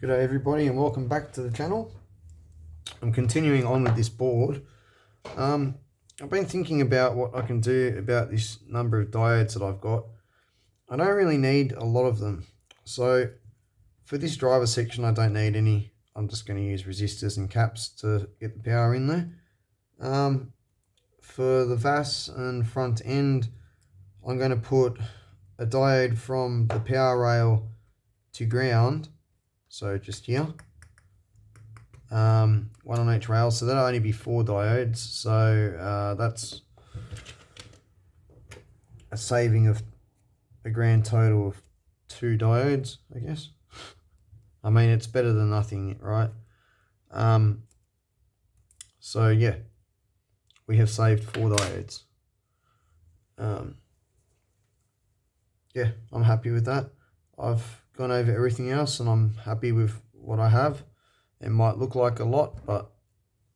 G'day everybody and welcome back to the channel. I'm continuing on with this board. I've been thinking about what I can do about this number of diodes that I've got. I don't really need a lot of them. So for this driver section I don't need any. I'm just going to use resistors and caps to get the power in there. For the VAS and front end I'm going to put a diode from the power rail to ground. So just here, one on each rail, so that'll only be 4 diodes, so that's a saving of a grand total of 2 diodes, I guess. I mean, it's better than nothing, right? So yeah, we have saved 4 diodes. Yeah, I'm happy with that. I've gone over everything else and I'm happy with what I have. It might look like a lot, but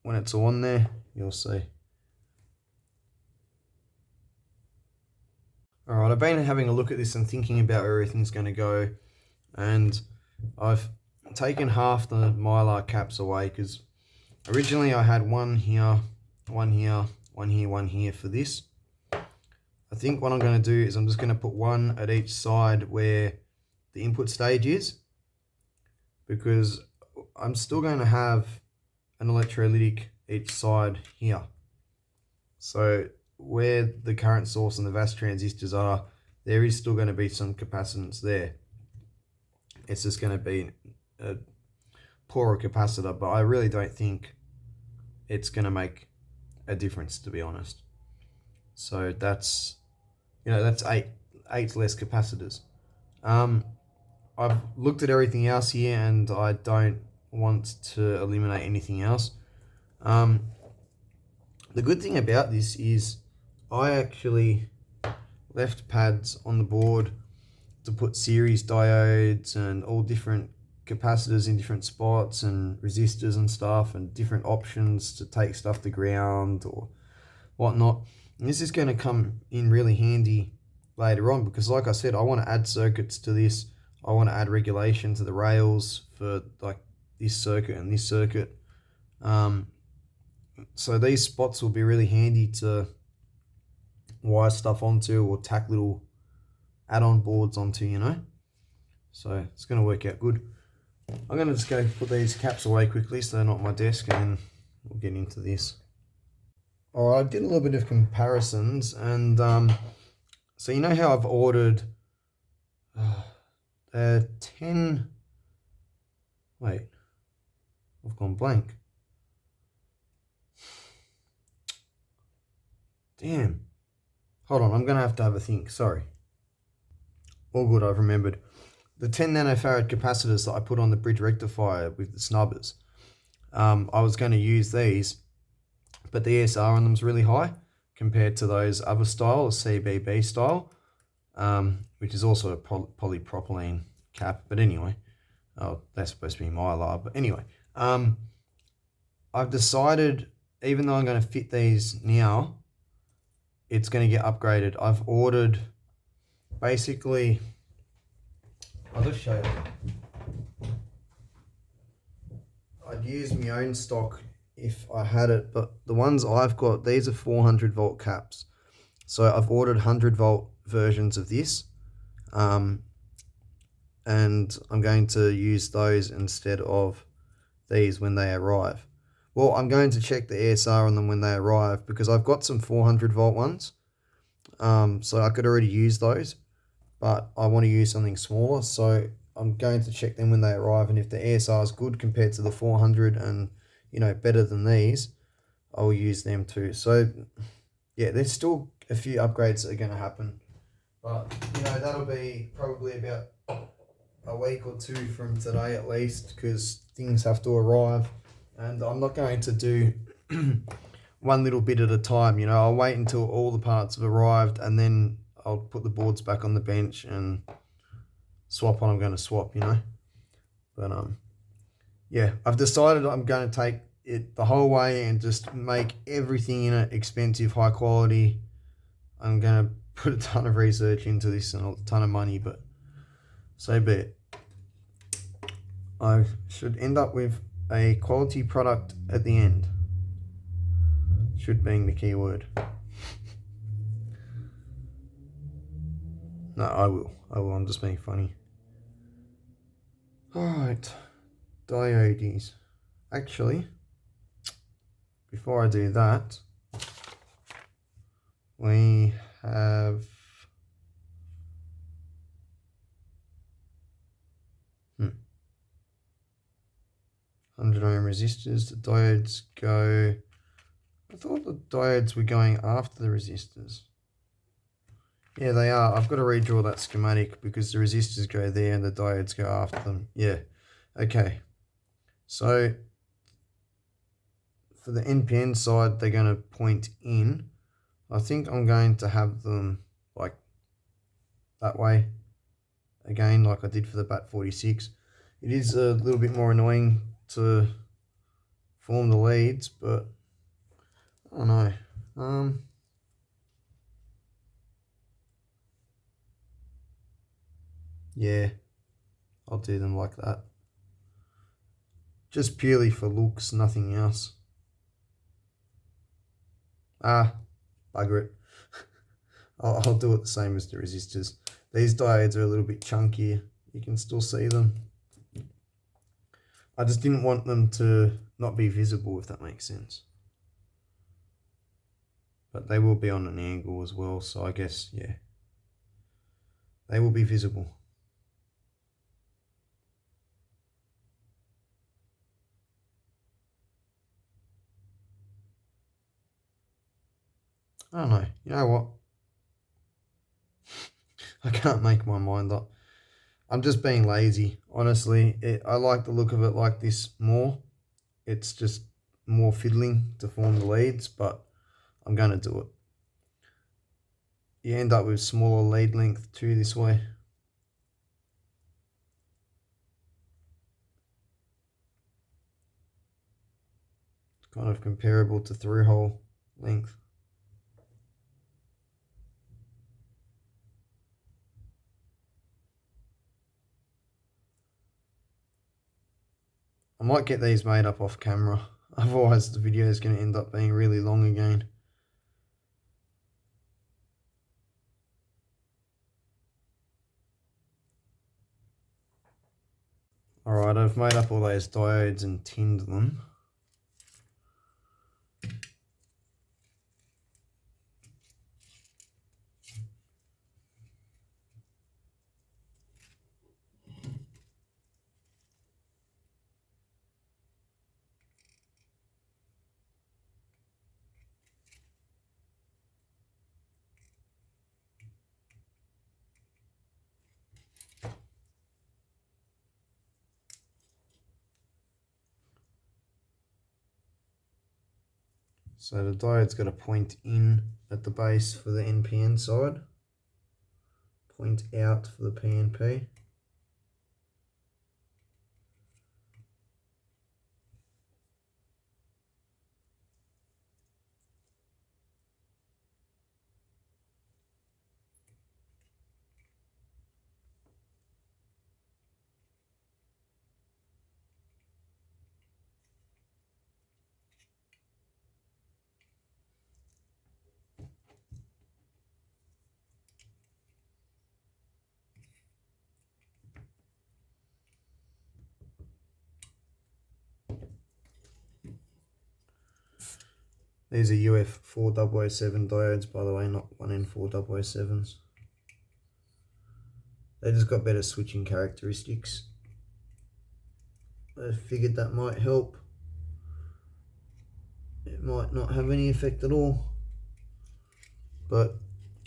when it's all on there, you'll see. Alright, I've been having a look at this and thinking about where everything's going to go, and I've taken half the mylar caps away because originally I had one here, one here, one here, one here for this. I think what I'm going to do is I'm just going to put one at each side where the input stage is, because I'm still going to have an electrolytic each side here. So where the current source and the VAS transistors are, there is still going to be some capacitance there. It's just going to be a poorer capacitor, but I really don't think it's going to make a difference, to be honest. So that's, that's eight less capacitors. I've looked at everything else here and I don't want to eliminate anything else. The good thing about this is I actually left pads on the board to put series diodes and all different capacitors in different spots and resistors and stuff and different options to take stuff to ground or whatnot. And this is going to come in really handy later on because, like I said, I want to add circuits to this. I want to add regulation to the rails for like this circuit and this circuit. So these spots will be really handy to wire stuff onto or tack little add-on boards onto, So it's going to work out good. I'm going to just go put these caps away quickly so they're not on my desk, and then we'll get into this. Alright, I did a little bit of comparisons, and so you know how I've ordered 10, wait, I've gone blank. Damn. Hold on, I'm going to have a think, sorry. All good, I've remembered. The 10 nanofarad capacitors that I put on the bridge rectifier with the snubbers, I was going to use these, but the ESR on them is really high compared to those other style, CBB style. Which is also a polypropylene cap, but anyway, that's supposed to be mylar, but anyway, I've decided, even though I'm going to fit these now, it's going to get upgraded. I've ordered, basically, I'll just show you. I'd use my own stock if I had it, but the ones I've got, these are 400 volt caps. So I've ordered 100 volt versions of this, and I'm going to use those instead of these when they arrive. Well, I'm going to check the ESR on them when they arrive because I've got some 400 volt ones, so I could already use those, but I want to use something smaller, so I'm going to check them when they arrive, and if the ESR is good compared to the 400 and better than these, I'll use them too. So yeah, there's still a few upgrades that are going to happen, but that'll be probably about a week or 2 from today at least, because things have to arrive, and I'm not going to do one little bit at a time. I'll wait until all the parts have arrived, and then I'll put the boards back on the bench and swap what I'm going to swap, but yeah, I've decided I'm going to take it the whole way and just make everything in it expensive, high quality. I'm going to put a ton of research into this and a ton of money, but so be it. I should end up with a quality product at the end. Should being the key word. No, I will. I'm just being funny. Alright. Diodes. Actually, before I do that, we have 100 ohm resistors. The diodes go... I thought the diodes were going after the resistors. Yeah, they are. I've got to redraw that schematic because the resistors go there and the diodes go after them. Yeah. Okay. So for the NPN side, they're going to point in. I think I'm going to have them like that way again, like I did for the BAT46. It is a little bit more annoying to form the leads, but I don't know. Yeah, I'll do them like that. Just purely for looks, nothing else. Bugger it. I'll do it the same as the resistors. These diodes are a little bit chunkier. You can still see them. I just didn't want them to not be visible, if that makes sense. But they will be on an angle as well, so I guess, yeah. They will be visible. I don't know. You know what? I can't make my mind up. I'm just being lazy. Honestly, I like the look of it like this more. It's just more fiddling to form the leads, but I'm going to do it. You end up with smaller lead length too this way. It's kind of comparable to through-hole length. I might get these made up off camera, otherwise the video is going to end up being really long again. Alright, I've made up all those diodes and tinned them. So the diode's got a point in at the base for the NPN side, point out for the PNP. These are UF4007 diodes, by the way, not 1N4007s. They just got better switching characteristics. I figured that might help. It might not have any effect at all. But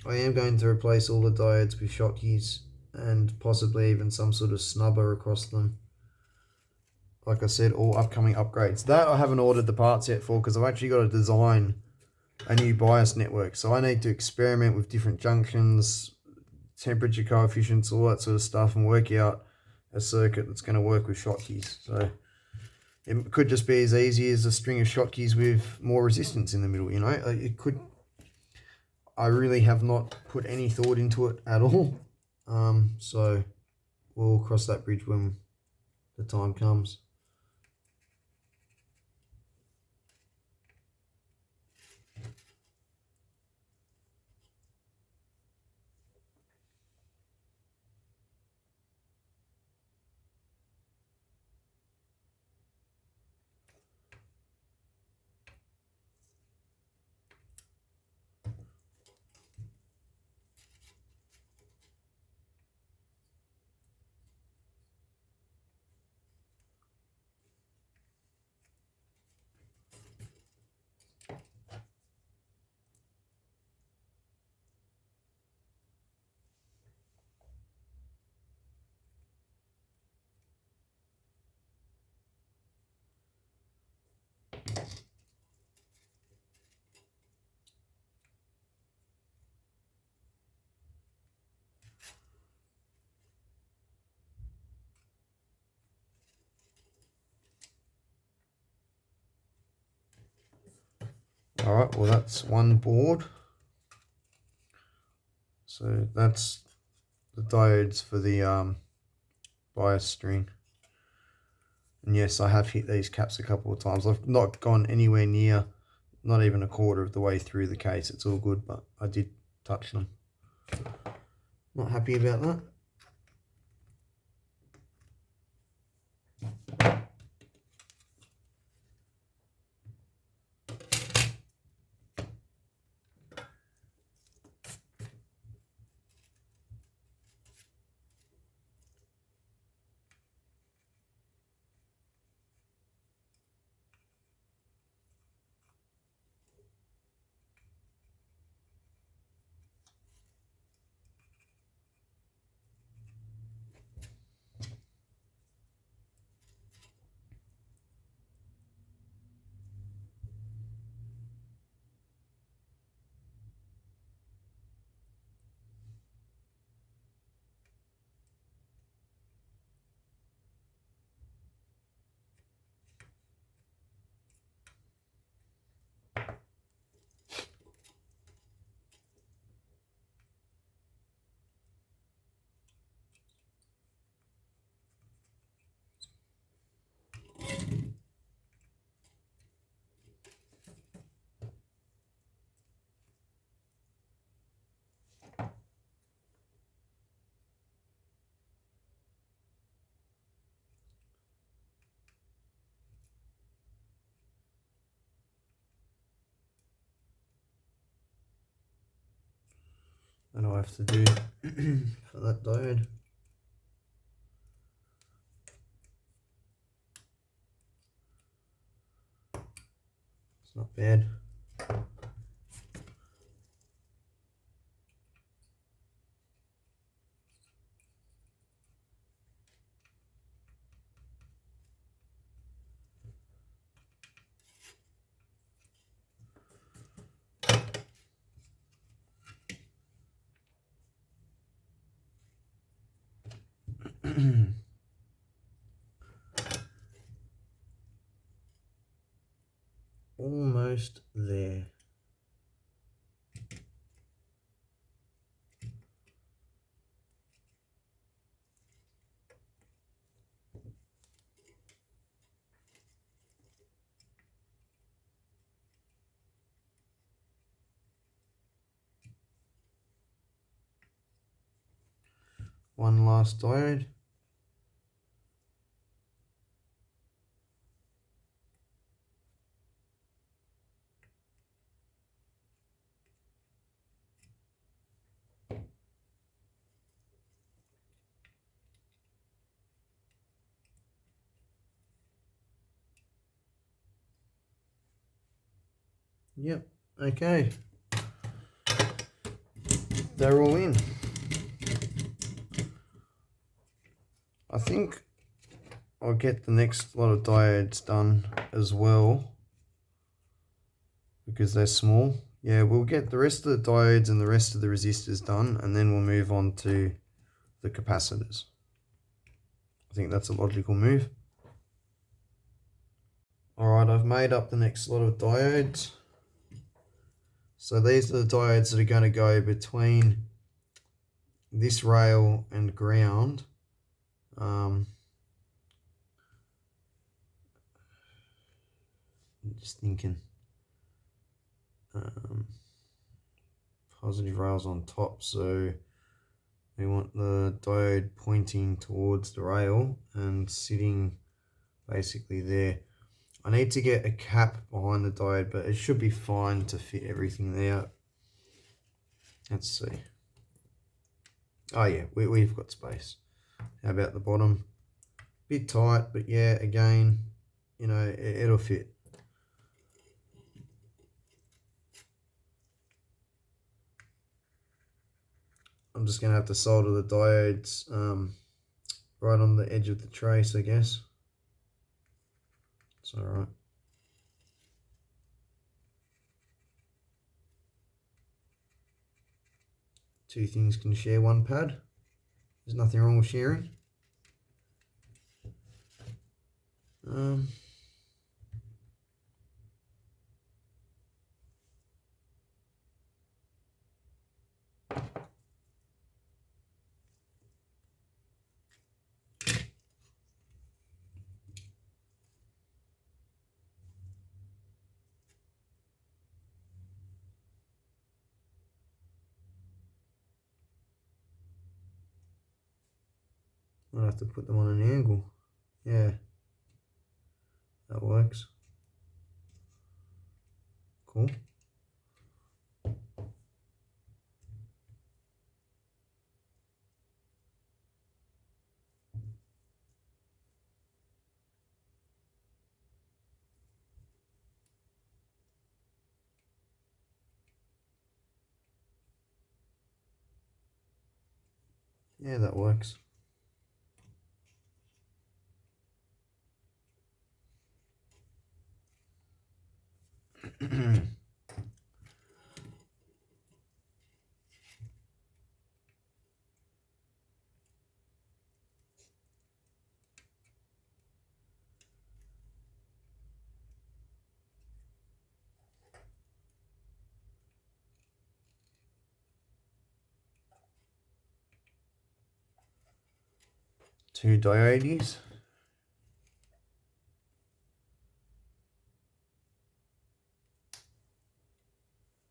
I am going to replace all the diodes with Schottkys and possibly even some sort of snubber across them. Like I said, all upcoming upgrades. That I haven't ordered the parts yet for because I've actually got to design a new bias network. So I need to experiment with different junctions, temperature coefficients, all that sort of stuff, and work out a circuit that's going to work with Schottkys. So it could just be as easy as a string of Schottkys with more resistance in the middle, you know. It could. I really have not put any thought into it at all. So we'll cross that bridge when the time comes. Alright, well that's one board. So that's the diodes for the bias string. And yes, I have hit these caps a couple of times. I've not gone anywhere near, not even a quarter of the way through the case. It's all good, but I did touch them. Not happy about that. And I have to do for that diode. It's not bad. Almost there. One last diode. Yep, okay. They're all in. I think I'll get the next lot of diodes done as well because they're small. Yeah, we'll get the rest of the diodes and the rest of the resistors done, and then we'll move on to the capacitors. I think that's a logical move. Alright, I've made up the next lot of diodes. So these are the diodes that are going to go between this rail and ground. just thinking. Positive rails on top, so we want the diode pointing towards the rail and sitting basically there. I need to get a cap behind the diode, but it should be fine to fit everything there. Let's see. Oh yeah, we've got space. How about the bottom? Bit tight, but yeah, again, you know, it'll fit. I'm just going to have to solder the diodes right on the edge of the trace, I guess. It's alright. Two things can share one pad. There's nothing wrong with sharing. I'll have to put them on an angle. Yeah, that works. Cool. Yeah, that works. Two diodes.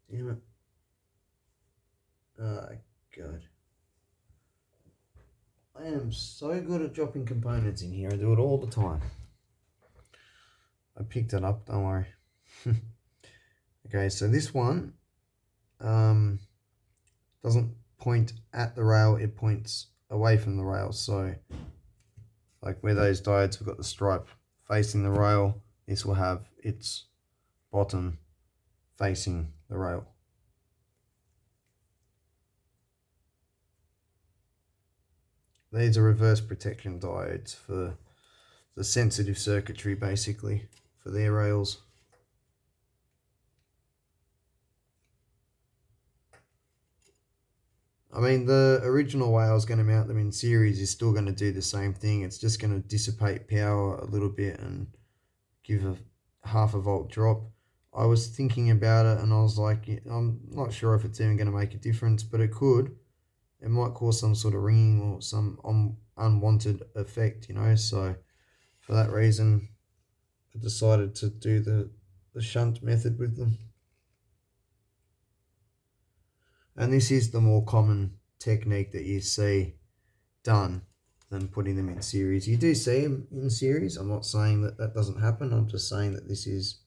Damn it. Oh, God. I am so good at dropping components in here. I do it all the time. I picked it up, don't worry. Okay, so this one doesn't point at the rail, it points away from the rail. So like where those diodes have got the stripe facing the rail, this will have its bottom facing the rail. These are reverse protection diodes for the sensitive circuitry, basically, for their rails. I mean, the original way I was going to mount them in series is still going to do the same thing. It's just going to dissipate power a little bit and give a half a volt drop. I was thinking about it and I was like, I'm not sure if it's even going to make a difference, but it could. It might cause some sort of ringing or some unwanted effect, you know. So for that reason, I decided to do the shunt method with them. And this is the more common technique that you see done than putting them in series. You do see them in series. I'm not saying that that doesn't happen. I'm just saying that this is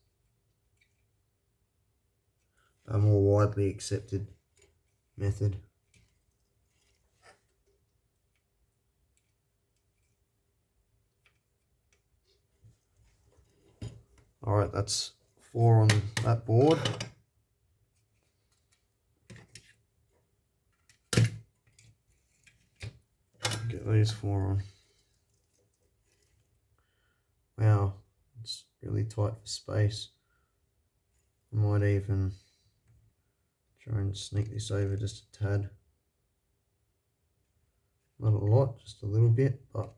a more widely accepted method. All right, that's 4 on that board. Get these 4 on. Wow, it's really tight for space. I might even try and sneak this over just a tad. Not a lot, just a little bit, but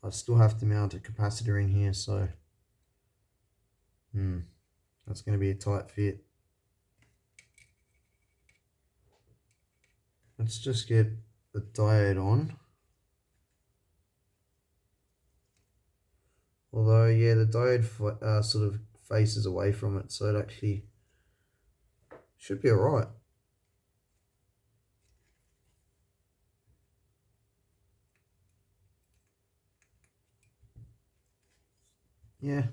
I still have to mount a capacitor in here, so that's going to be a tight fit. Let's just get the diode on. Although, yeah, the diode sort of faces away from it, so it actually should be alright. Yeah.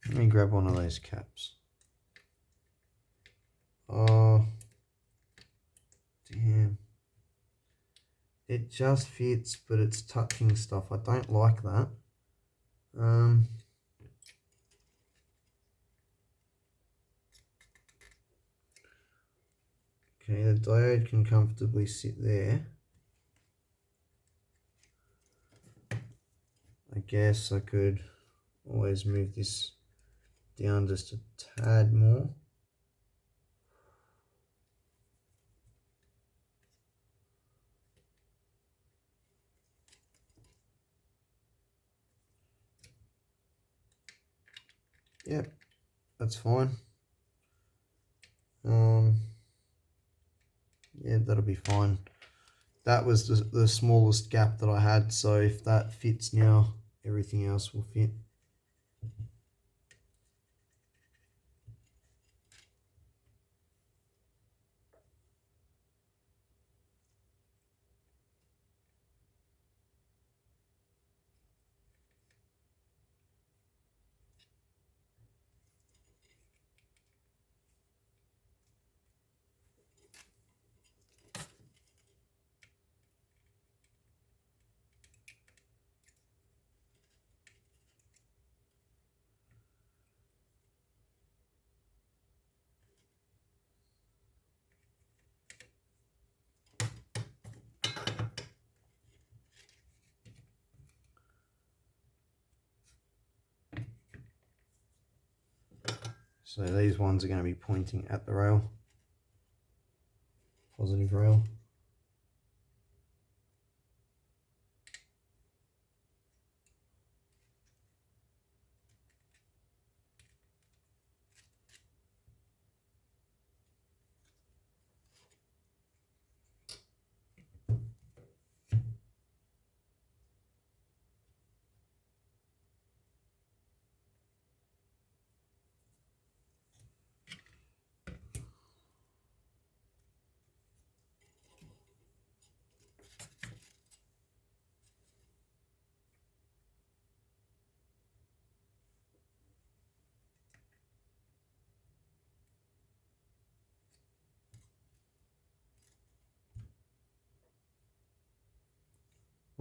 Let me grab one of those caps. Oh, damn. It just fits, but it's touching stuff. I don't like that. Okay, the diode can comfortably sit there. I guess I could always move this down just a tad more. Yep, that's fine. Yeah, that'll be fine. That was the smallest gap that I had, so if that fits now, everything else will fit. So these ones are going to be pointing at the rail, positive rail.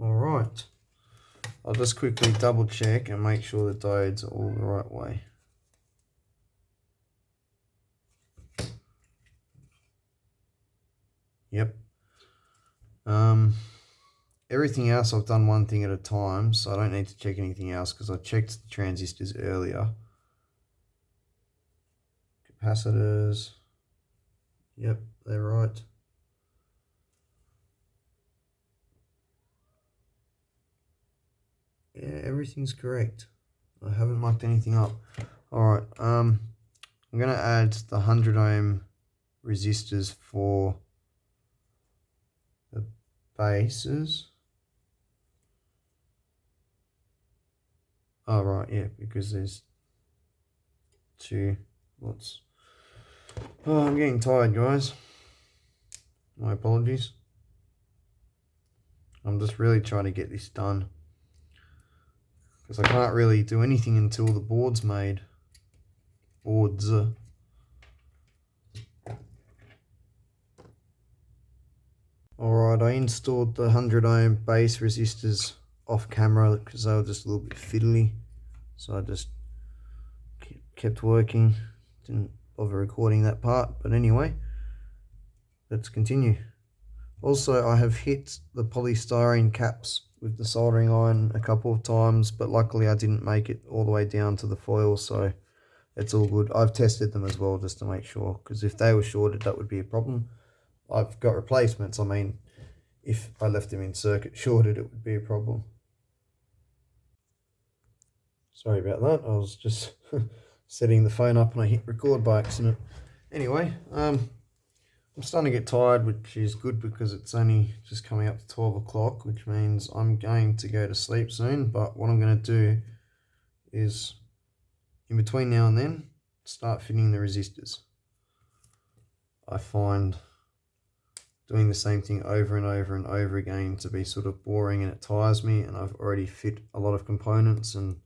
All right, I'll just quickly double check and make sure the diodes are all the right way. Yep. Everything else I've done one thing at a time, so I don't need to check anything else because I checked the transistors earlier. Capacitors, yep, they're right. Yeah, everything's correct. I haven't mucked anything up. Alright, I'm going to add the 100 ohm resistors for the bases. Oh, right, yeah, because there's two lots. Oh, I'm getting tired, guys. My apologies. I'm just really trying to get this done, because I can't really do anything until the board's made. Boards. Alright, I installed the 100 ohm base resistors off camera because they were just a little bit fiddly. So I just kept working, didn't bother recording that part. But anyway, let's continue. Also, I have hit the polystyrene caps with the soldering iron a couple of times, but luckily I didn't make it all the way down to the foil, so it's all good. I've tested them as well just to make sure, because if they were shorted, that would be a problem. I've got replacements. I mean, if I left them in circuit shorted, it would be a problem. Sorry about that. I was just setting the phone up and I hit record by accident. Anyway, I'm starting to get tired, which is good because it's only just coming up to 12 o'clock, which means I'm going to go to sleep soon. But what I'm going to do is in between now and then, start fitting the resistors. I find doing the same thing over and over and over again to be sort of boring, and it tires me, and I've already fit a lot of components and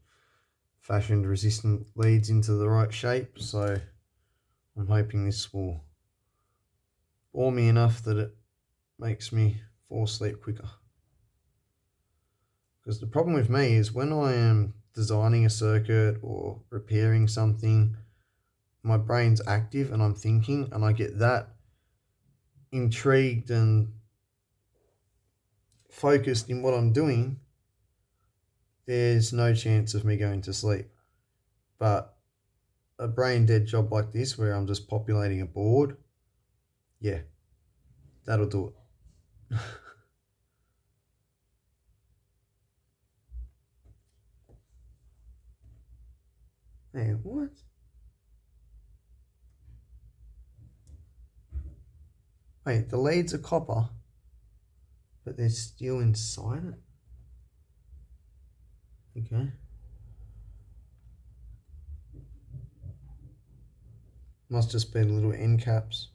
fashioned resistant leads into the right shape, so I'm hoping this will bore me enough that it makes me fall asleep quicker. Because the problem with me is when I am designing a circuit or repairing something, my brain's active and I'm thinking, and I get that intrigued and focused in what I'm doing, there's no chance of me going to sleep. But a brain dead job like this, where I'm just populating a board, yeah, that'll do it. Hey, what? Wait, the leads are copper, but there's steel inside it? Okay. Must just be the little end caps.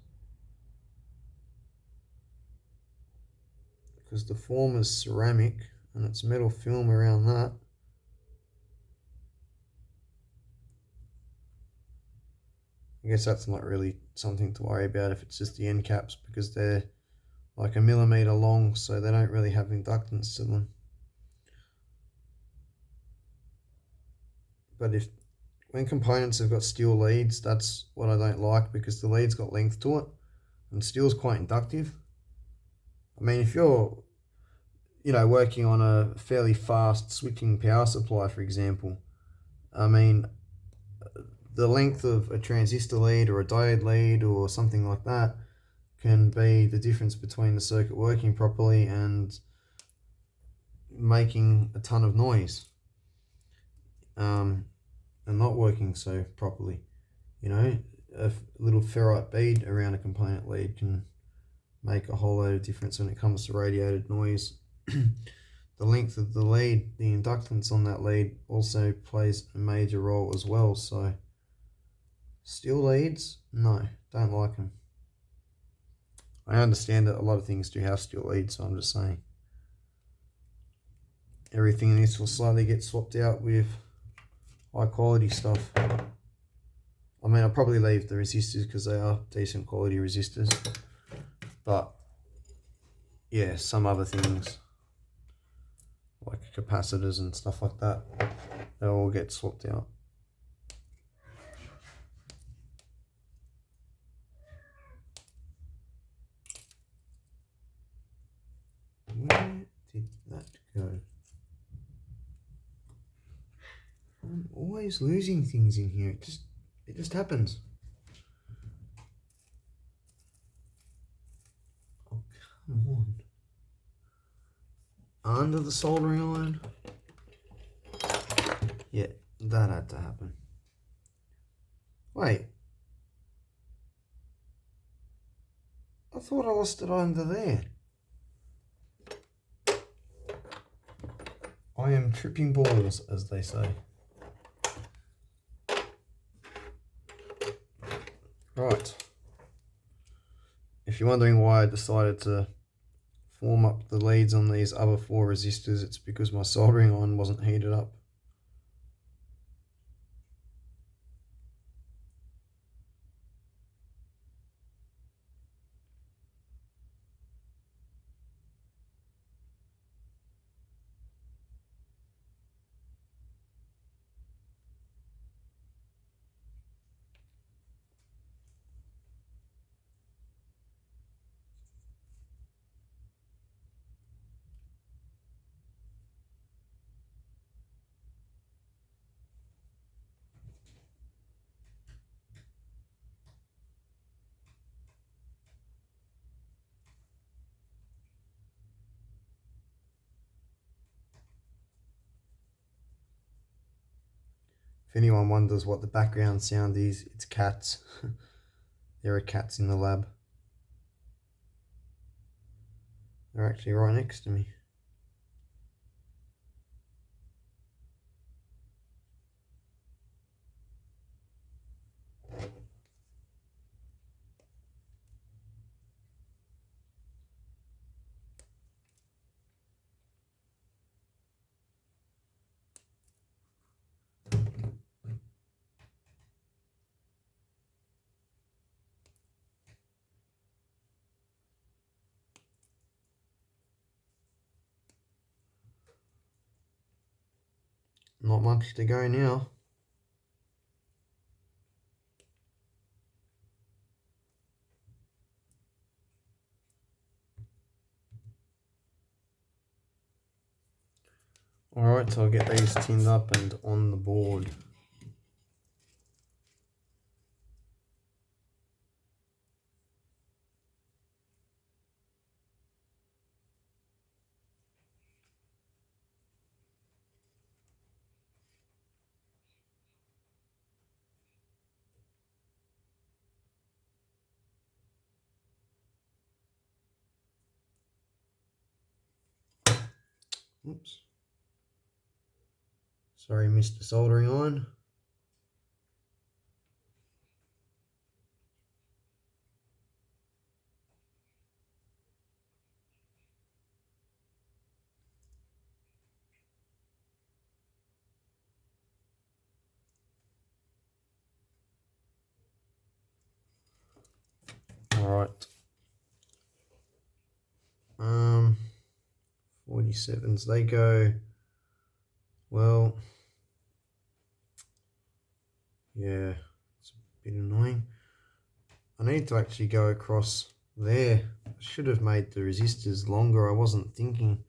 Because the form is ceramic and it's metal film around that. I guess that's not really something to worry about if it's just the end caps, because they're like a millimetre long, so they don't really have inductance to them. But when components have got steel leads, that's what I don't like, because the lead's got length to it, and steel's quite inductive. I mean, if you're, working on a fairly fast switching power supply, for example, I mean, the length of a transistor lead or a diode lead or something like that can be the difference between the circuit working properly and making a ton of noise, and not working so properly. A little ferrite bead around a component lead can make a whole load of difference when it comes to radiated noise. The length of the lead, the inductance on that lead also plays a major role as well. So steel leads, no, don't like them. I understand that a lot of things do have steel leads, so I'm just saying everything in this will slowly get swapped out with high quality stuff. I mean, I'll probably leave the resistors because they are decent quality resistors, but yeah, some other things like capacitors and stuff like that, they'll all get swapped out. Where did that go? I'm always losing things in here. It just happens. Oh, come on. Under the soldering iron? Yeah, that had to happen. Wait. I thought I lost it under there. I am tripping balls, as they say. Right. If you're wondering why I decided to form up the leads on these other 4 resistors, it's because my soldering iron wasn't heated up. If anyone wonders what the background sound is, it's cats. There are cats in the lab. They're actually right next to me. Not much to go now. Alright, so I'll get these tinned up and on the board. Oops. Sorry, missed the soldering iron. Alright. 47s, they go, well, yeah, it's a bit annoying. I need to actually go across there. I should have made the resistors longer, I wasn't thinking.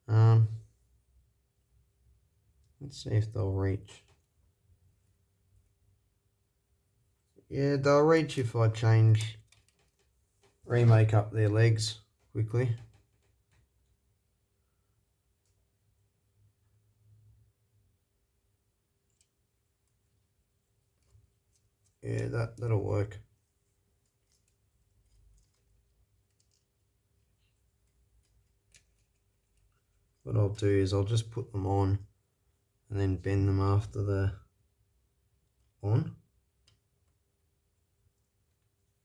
Let's see if they'll reach. Yeah, they'll reach if I remake up their legs quickly. Yeah, that'll work. What I'll do is I'll just put them on and then bend them after the on,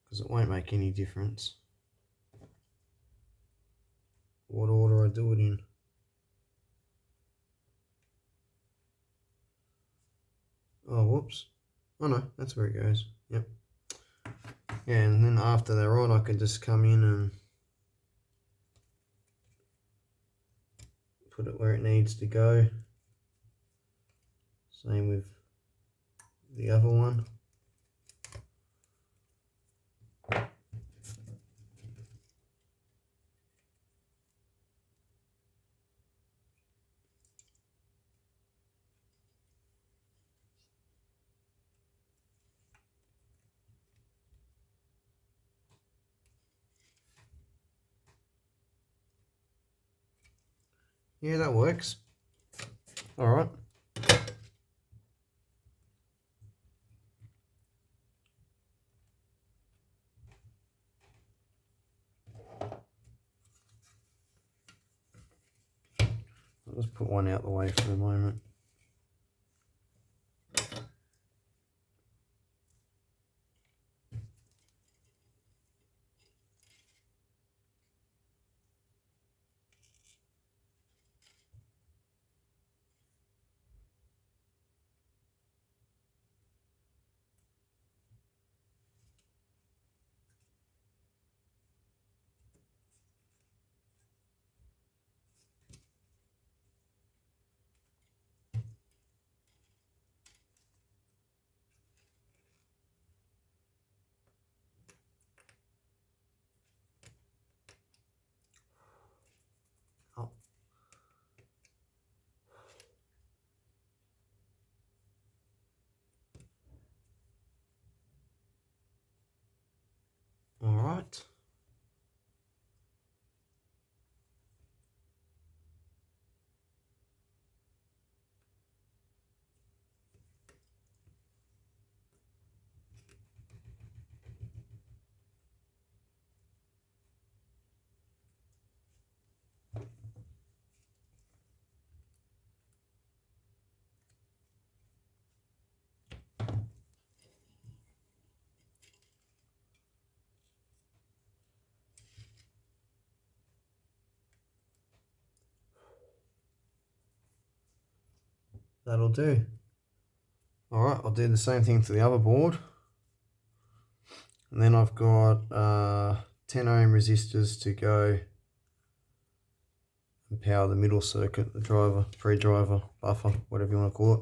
because it won't make any difference what order I do it in. Oh, whoops. Oh no, that's where it goes. Yep. Yeah, and then after they're on, I can just come in and put it where it needs to go. Same with the other one. Yeah, that works. All right. I'll just put one out the way for the moment. Oh. All right. That'll do. All right, I'll do the same thing to the other board. And then I've got 10 ohm resistors to go and power the middle circuit, the driver, pre-driver, buffer, whatever you want to call it.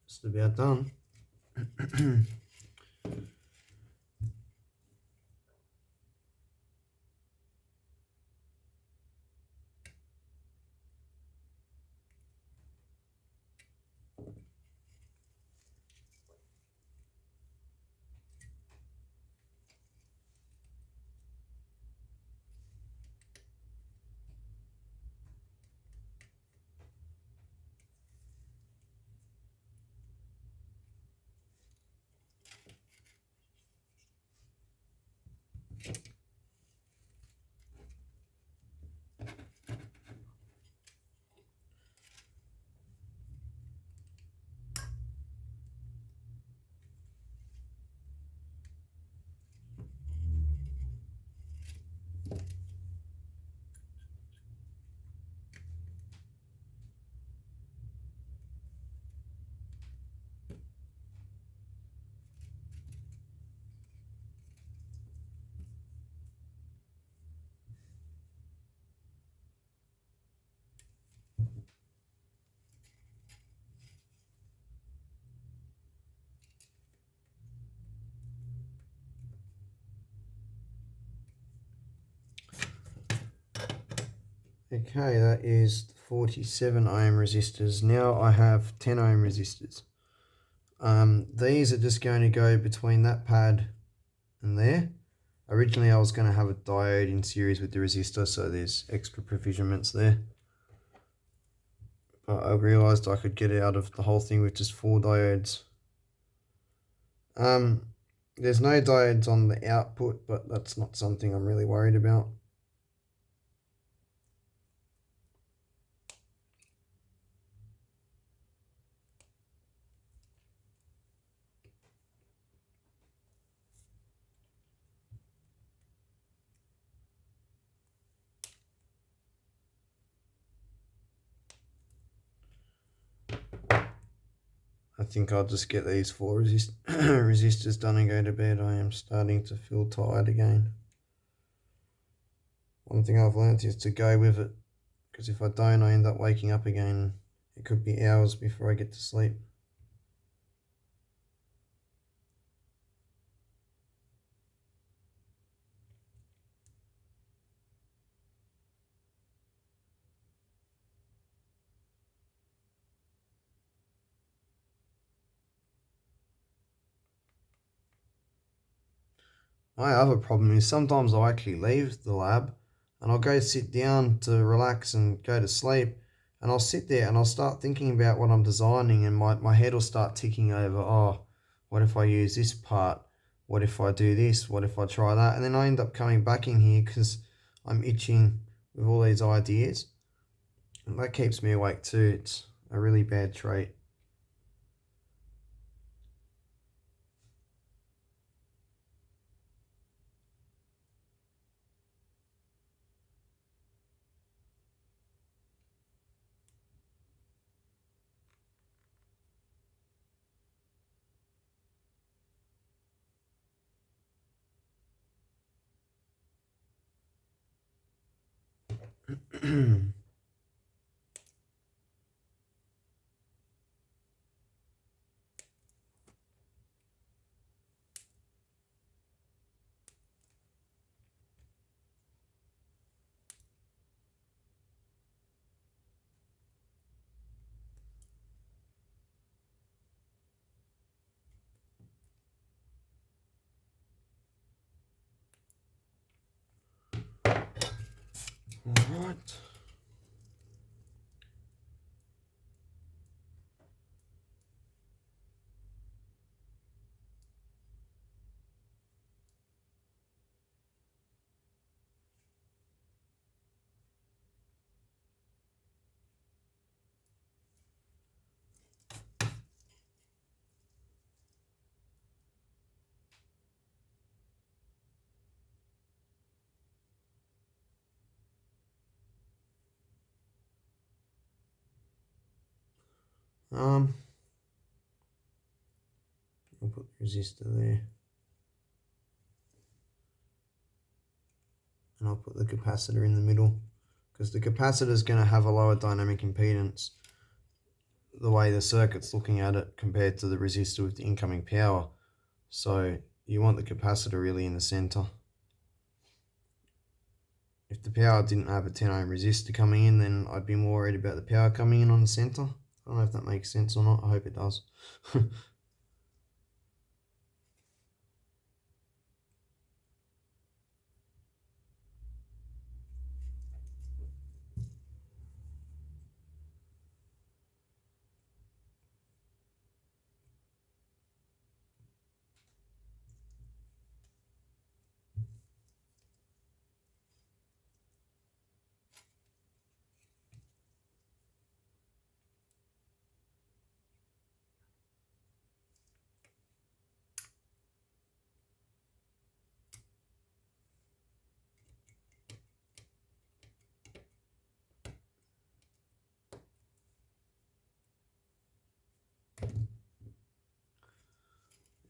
Just about done. Okay, that is 47 ohm resistors. Now I have 10 ohm resistors. These are just going to go between that pad and there. Originally I was going to have a diode in series with the resistor, so there's extra provisionments there. But I realised I could get out of the whole thing with just 4 diodes. There's no diodes on the output, but that's not something I'm really worried about. I think I'll just get these 4 resistors done and go to bed. I am starting to feel tired again. One thing I've learnt is to go with it, because if I don't, I end up waking up again. It could be hours before I get to sleep. My other problem is sometimes I actually leave the lab and I'll go sit down to relax and go to sleep, and I'll sit there and I'll start thinking about what I'm designing, and my head will start ticking over, oh, what if I use this part? What if I do this? What if I try that? And then I end up coming back in here because I'm itching with all these ideas. And that keeps me awake too. It's a really bad trait. Alright. I'll put the resistor there. And I'll put the capacitor in the middle, because the capacitor is going to have a lower dynamic impedance the way the circuit's looking at it compared to the resistor with the incoming power. So you want the capacitor really in the center. If the power didn't have a 10 ohm resistor coming in, then I'd be more worried about the power coming in on the center. I don't know if that makes sense or not. I hope it does.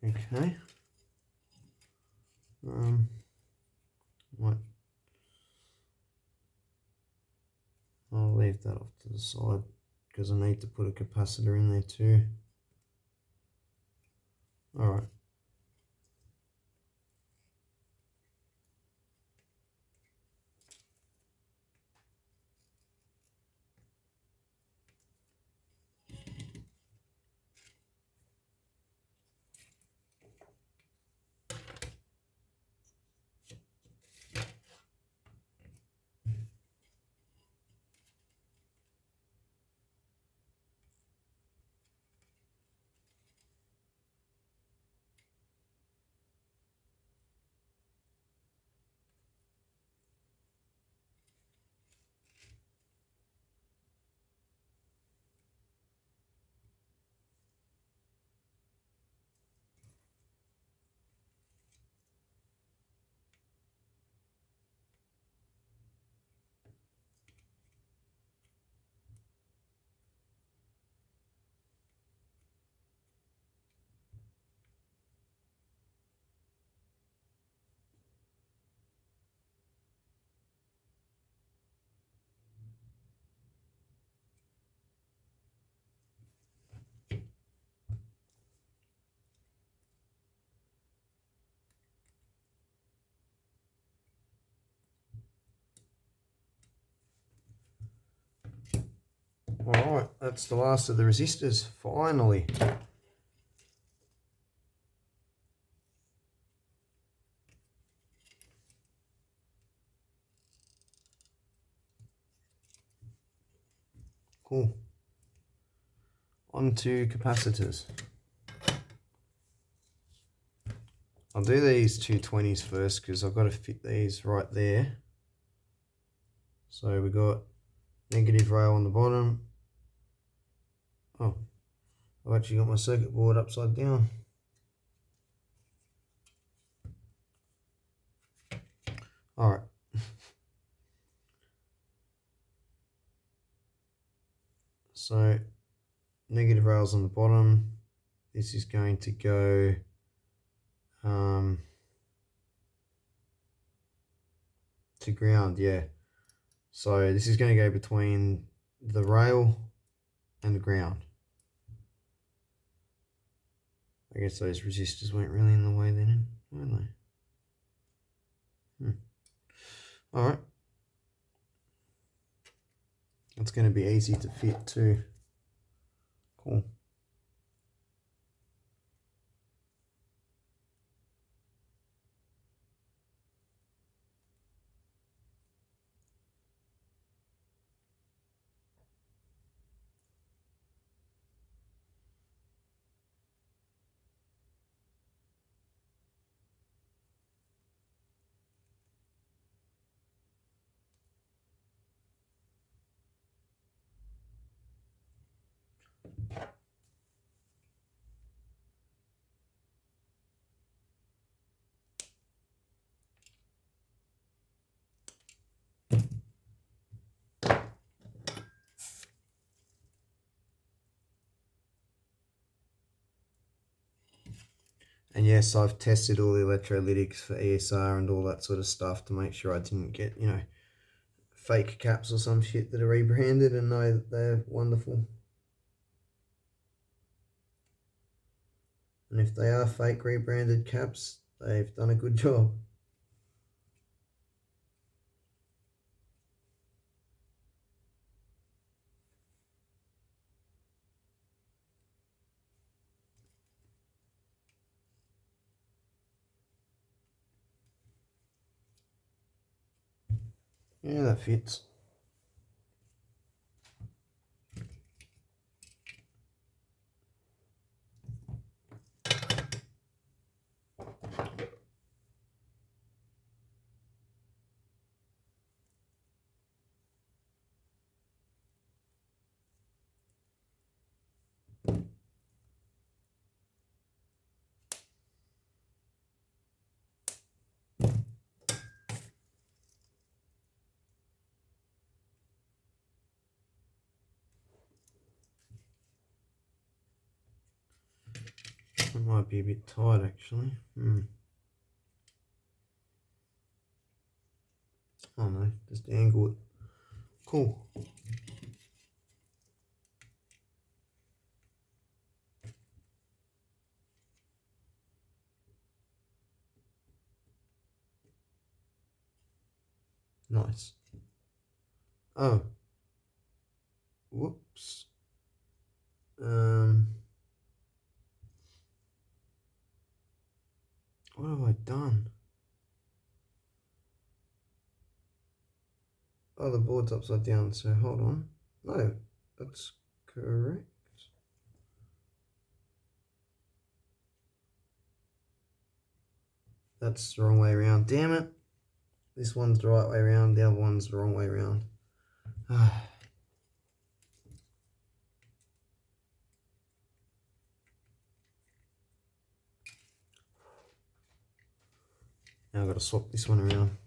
Okay. What? I'll leave that off to the side because I need to put a capacitor in there too. Alright. Alright, that's the last of the resistors, finally. Cool. On to capacitors. I'll do these 220s first because I've got to fit these right there. So we got negative rail on the bottom. Oh, I've actually got my circuit board upside down. Alright. So negative rails on the bottom. This is going to go to ground, yeah. So this is going to go between the rail and the ground. I guess those resistors weren't really in the way then, were they? Alright. It's going to be easy to fit too. Cool. And yes, I've tested all the electrolytics for ESR and all that sort of stuff to make sure I didn't get, fake caps or some shit that are rebranded, and know that they're wonderful. And if they are fake rebranded caps, they've done a good job. Yeah, that fits. It might be a bit tight actually. Oh no, just angle it. Cool. Nice. Oh. Whoops. What have I done? Oh, the board's upside down, so hold on. No, that's correct. That's the wrong way around. Damn it. This one's the right way around, the other one's the wrong way around. Now I've got to swap this one around.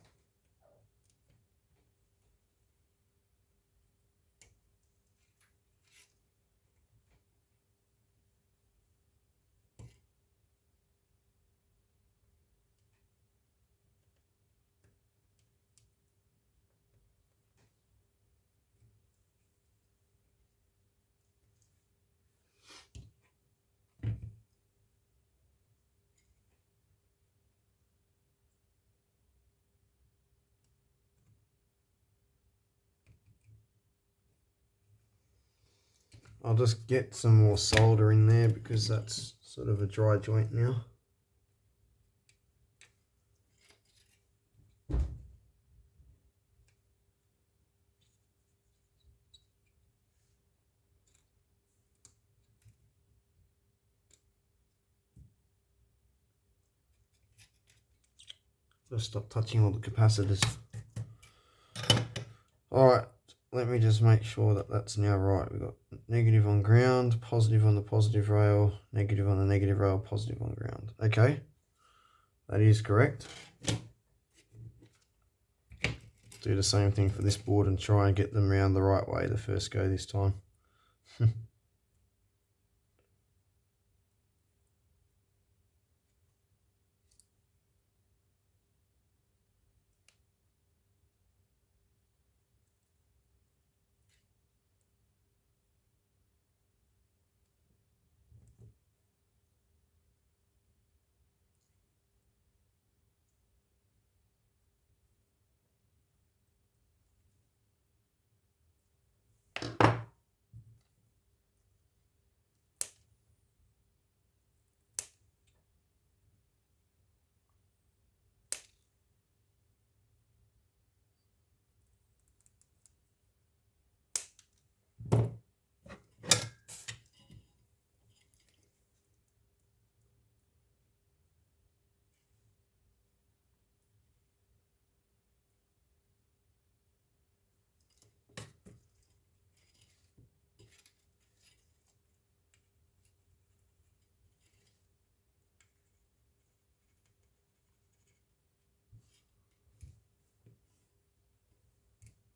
I'll just get some more solder in there because that's sort of a dry joint now. Just stop touching all the capacitors. Alright, let me just make sure that that's now right. We've got negative on ground, positive on the positive rail, negative on the negative rail, positive on ground. Okay, that is correct. Do the same thing for this board and try and get them around the right way the first go this time.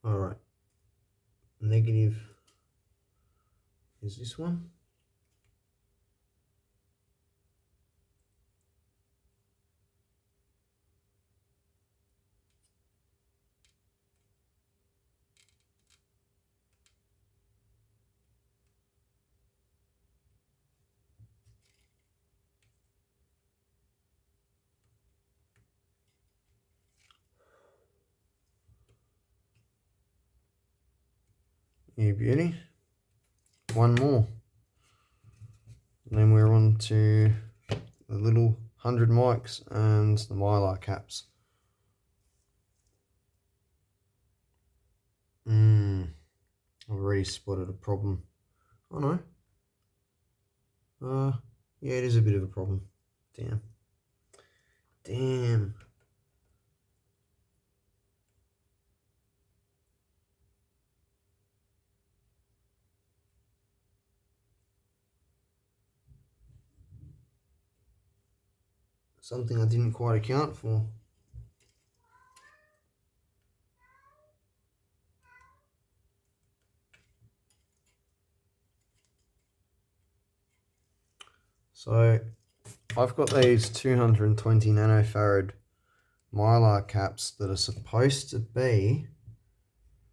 Alright, negative is this one. You beauty. One more. And then we're on to the little 100 mics and the mylar caps. I've already spotted a problem. Oh no. Yeah, it is a bit of a problem. Damn. Something I didn't quite account for. So I've got these 220 nanofarad mylar caps that are supposed to be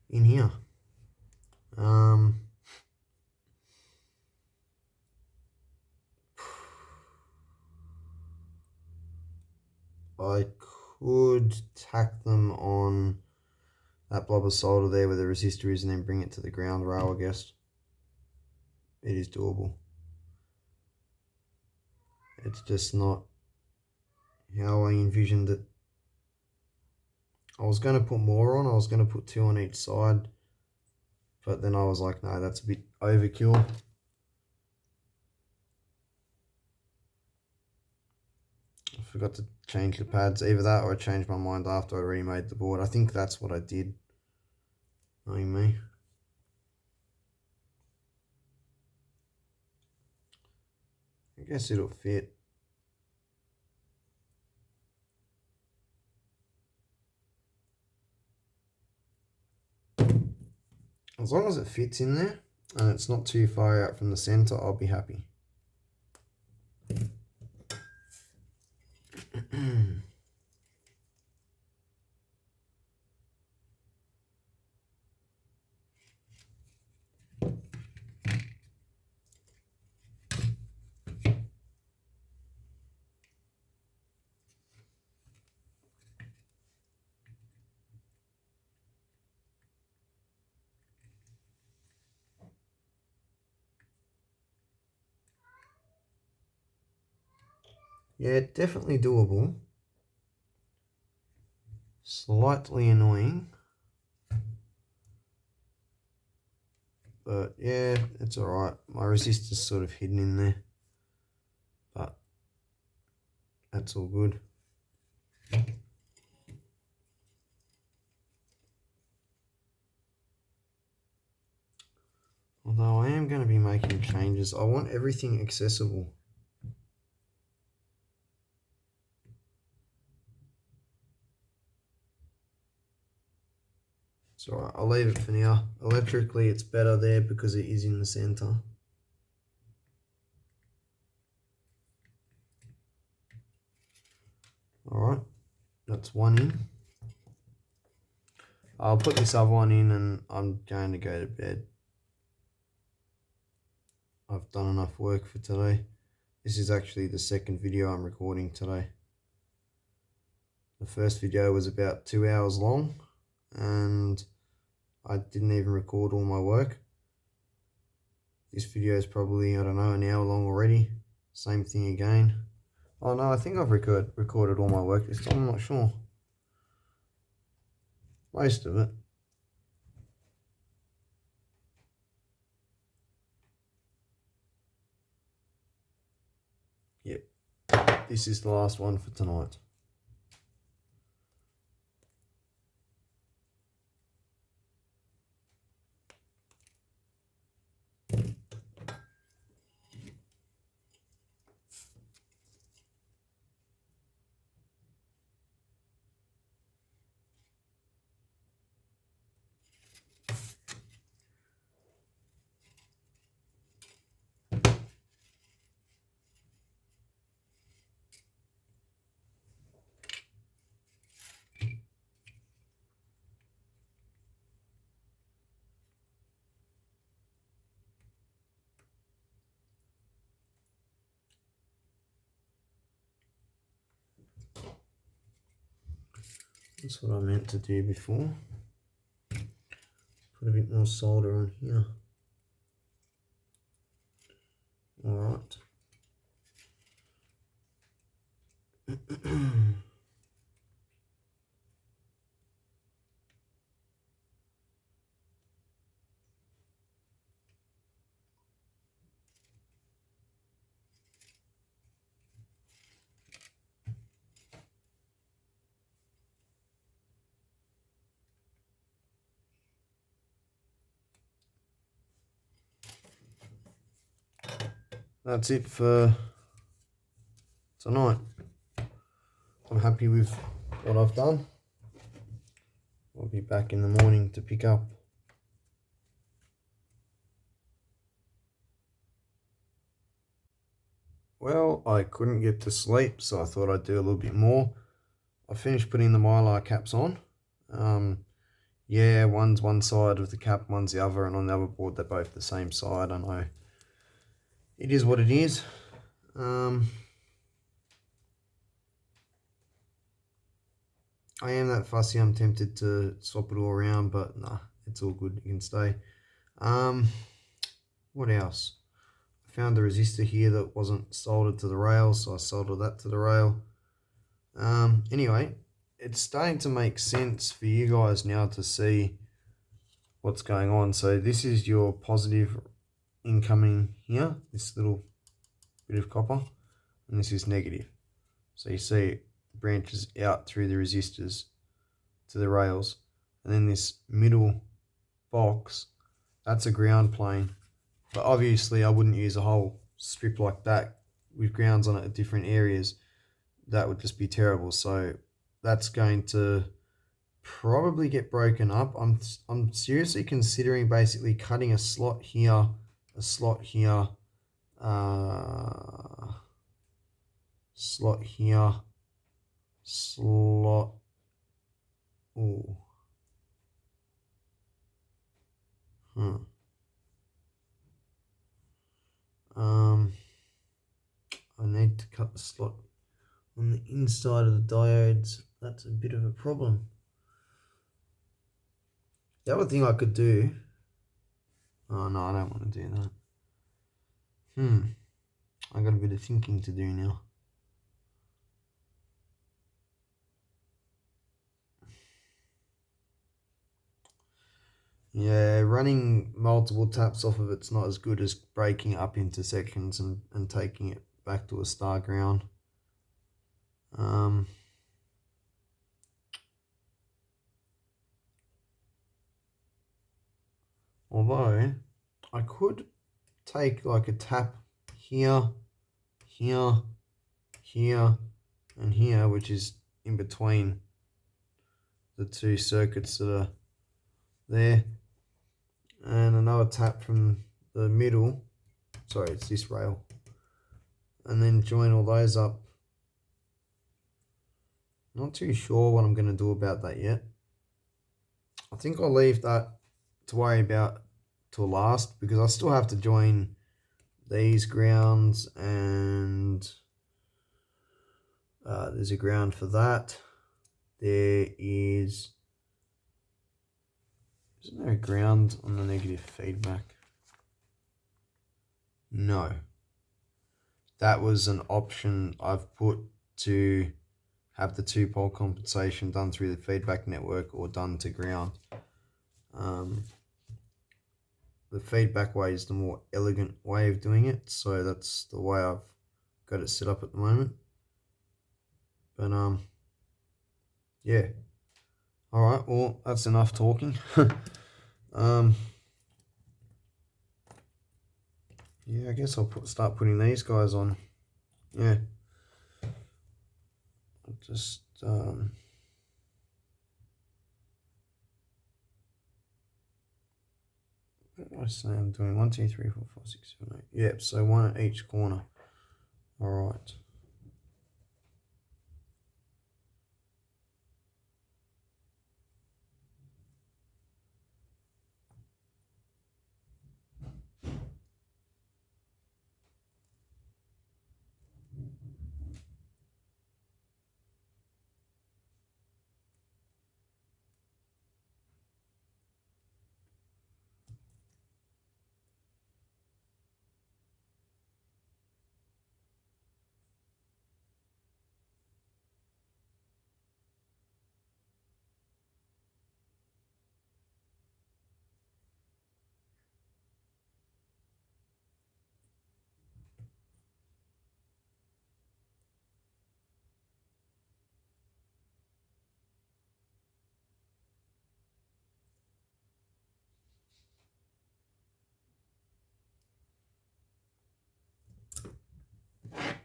in here. I could tack them on that blob of solder there where the resistor is and then bring it to the ground rail, I guess. It is doable. It's just not how I envisioned it. I was going to put more on. I was going to put 2 on each side. But then I was like, no, that's a bit overkill. I forgot to change the pads. Either that or I changed my mind after I already made the board. I think that's what I did. Knowing me. I guess it'll fit. As long as it fits in there and it's not too far out from the center, I'll be happy. Yeah, definitely doable. Slightly annoying. But yeah, it's alright. My resistor's sort of hidden in there. But that's all good. Although I am going to be making changes. I want everything accessible. It's alright, I'll leave it for now. Electrically it's better there because it is in the center. Alright, that's one in. I'll put this other one in and I'm going to go to bed. I've done enough work for today. This is actually the second video I'm recording today. The first video was about 2 hours long and I didn't even record all my work. This video is probably, I don't know, an hour long already. Same thing again. Oh no, I think I've recorded all my work this time, I'm not sure. Most of it. Yep, this is the last one for tonight. That's what I meant to do before. Put a bit more solder on here. Alright. That's it for tonight. I'm happy with what I've done. I'll be back in the morning to pick up. Well, I couldn't get to sleep, so I thought I'd do a little bit more. I finished putting the Mylar caps on. Yeah, one's one side of the cap, one's the other, and on the other board they're both the same side. I know. It is what it is. I am that fussy. I'm tempted to swap it all around, but nah, it's all good. It can stay. What else? I found a resistor here that wasn't soldered to the rail, so I soldered that to the rail. Anyway, it's starting to make sense for you guys now to see what's going on. So this is your positive incoming here, this little bit of copper, and this is negative. So you see it branches out through the resistors to the rails, and then this middle box, that's a ground plane. But obviously I wouldn't use a whole strip like that with grounds on it at different areas. That would just be terrible. So that's going to probably get broken up. I'm seriously considering basically cutting a slot here, a slot here, slot here, slot. Ooh. I need to cut the slot on the inside of the diodes. That's a bit of a problem. The other thing I could do. Oh no, I don't want to do that. I got a bit of thinking to do now. Yeah, running multiple taps off of it's not as good as breaking it up into sections and taking it back to a star ground. Although I could take like a tap here, here, here, and here, which is in between the two circuits that are there, and another tap from the middle, sorry, it's this rail, and then join all those up. Not too sure what I'm going to do about that yet. I think I'll leave that to worry about till last, because I still have to join these grounds, and there's a ground for that. Isn't there a ground on the negative feedback? No. That was an option I've put to have the 2-pole compensation done through the feedback network or done to ground. The feedback way is the more elegant way of doing it, so that's the way I've got it set up at the moment. But yeah. Alright, well, that's enough talking. Yeah, I guess I'll start putting these guys on. Yeah. I'll just what did I say I'm doing? 1, 2, 3, 4, 5, 6, 7, 8. Yep, so one at each corner. Alright.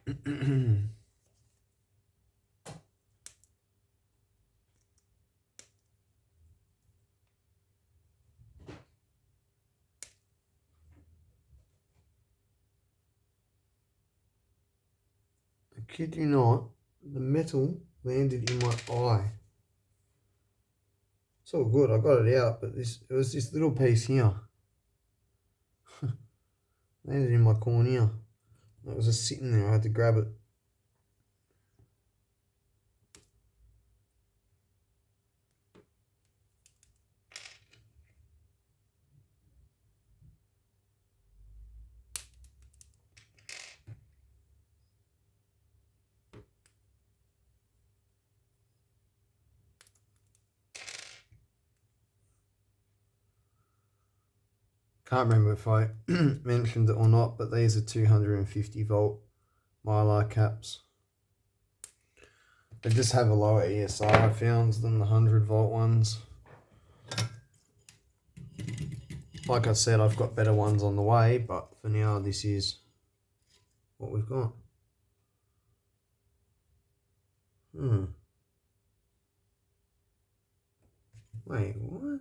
I kid you not, the metal landed in my eye. It's all good, I got it out, but it was this little piece here. Landed in my cornea. It was just sitting there, I had to grab it. Can't remember if I mentioned it or not, but these are 250 volt Mylar caps. They just have a lower ESR, I found, than the 100 volt ones. Like I said, I've got better ones on the way, but for now this is what we've got. Wait, what?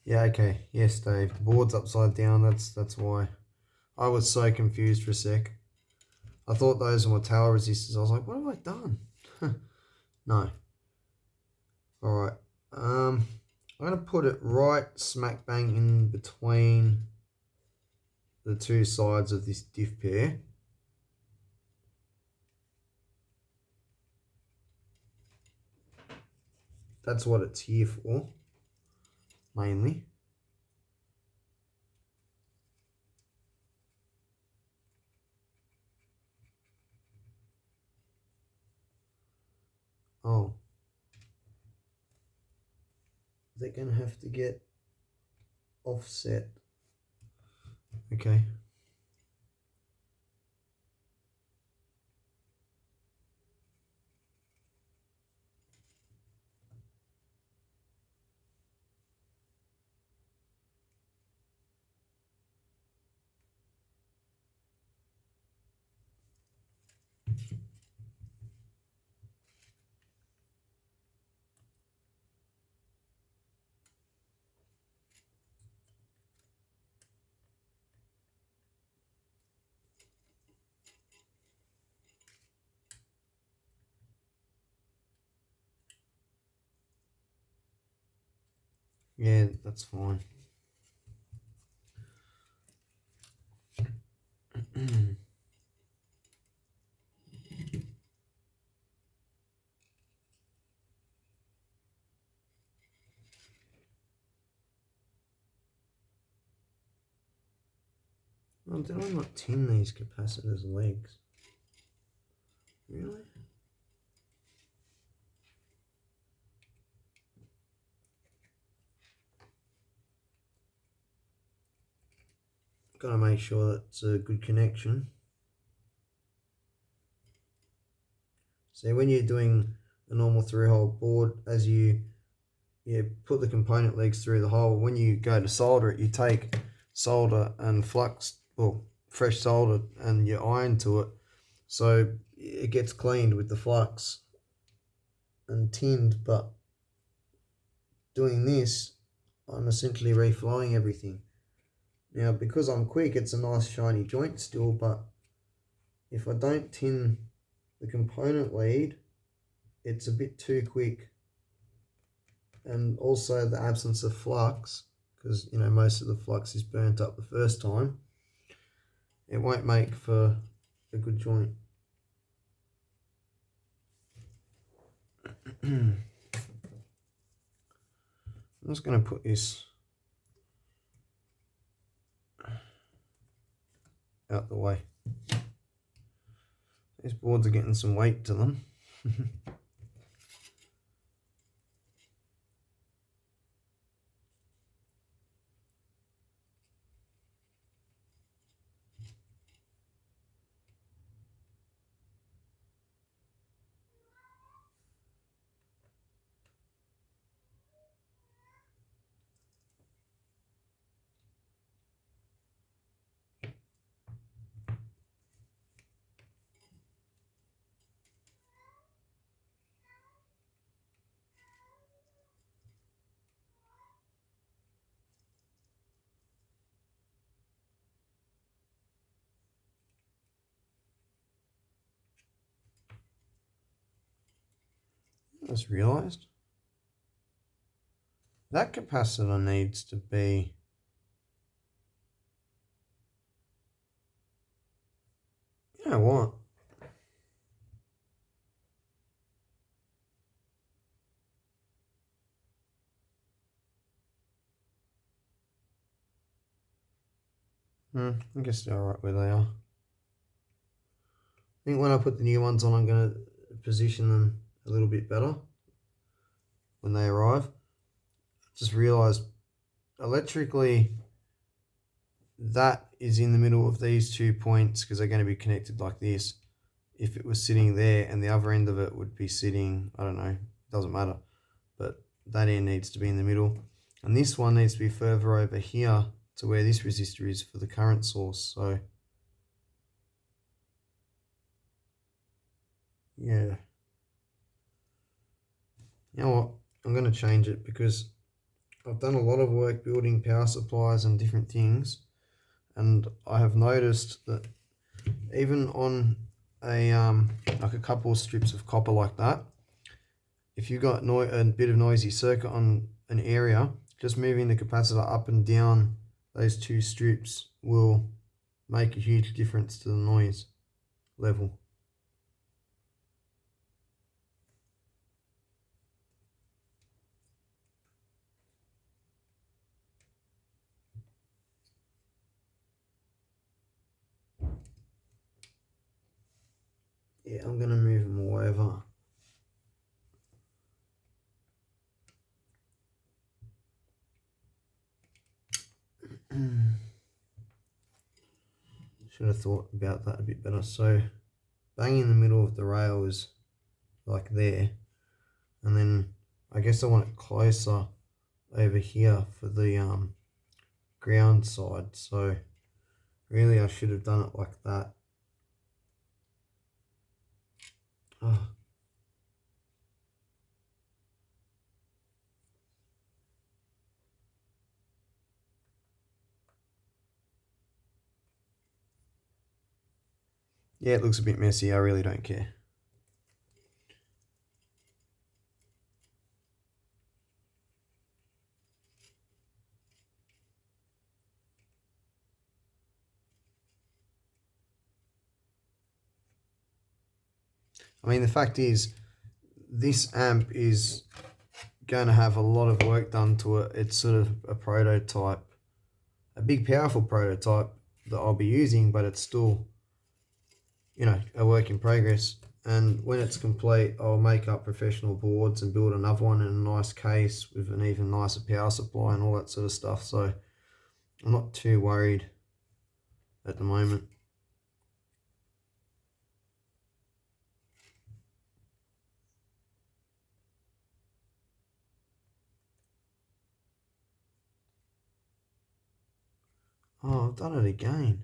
Yeah, okay. Yes, Dave. The board's upside down. That's why. I was so confused for a sec. I thought those were my tower resistors. I was like, what have I done? No. Alright. I'm going to put it right smack bang in between the two sides of this diff pair. That's what it's here for, mainly. Oh. They're going to have to get offset. Okay. Yeah, that's fine. Oh, did I not tin these capacitors' legs? Really? Got to make sure that's a good connection. So when you're doing a normal 3-hole board, as you put the component legs through the hole, when you go to solder it, you take solder and flux, or fresh solder, and you iron to it, so it gets cleaned with the flux and tinned. But doing this, I'm essentially reflowing everything. Now, because I'm quick, it's a nice shiny joint still, but if I don't tin the component lead, it's a bit too quick. And also the absence of flux, because most of the flux is burnt up the first time, it won't make for a good joint. I'm just going to put this out the way. These boards are getting some weight to them. I just realised that capacitor needs to be you know what? I guess they're alright where they are. I think when I put the new ones on, I'm going to position them a little bit better when they arrive. Just realised electrically that is in the middle of these 2 points because they're going to be connected like this. If it was sitting there and the other end of it would be sitting, I don't know, doesn't matter, but that end needs to be in the middle. And this one needs to be further over here to where this resistor is for the current source. So yeah, you know what, I'm going to change it because I've done a lot of work building power supplies and different things, and I have noticed that even on a like a couple of strips of copper like that, if you've got a bit of noisy circuit on an area, just moving the capacitor up and down those 2 strips will make a huge difference to the noise level. Yeah, I'm going to move them all over. Should have thought about that a bit better. So bang in the middle of the rail is like there, and then I guess I want it closer over here for the ground side. So really I should have done it like that. Oh. Yeah, it looks a bit messy. I really don't care. I mean, the fact is, this amp is going to have a lot of work done to it. It's sort of a prototype, a big powerful prototype that I'll be using, but it's still, you know, a work in progress. And when it's complete, I'll make up professional boards and build another one in a nice case with an even nicer power supply and all that sort of stuff. So I'm not too worried at the moment. Oh, I've done it again.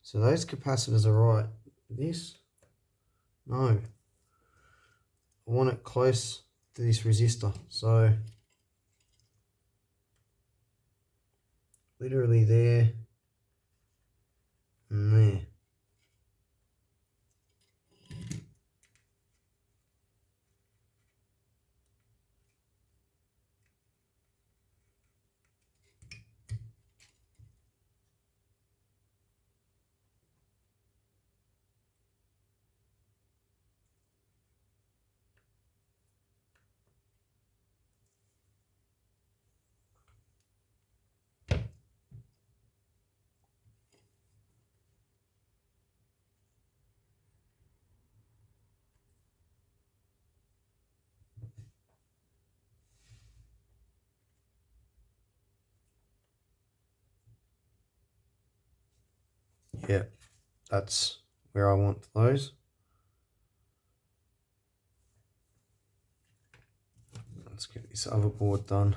So those capacitors are right. This, no. I want it close to this resistor. So literally there and there. Yeah, that's where I want those. Let's get this other board done.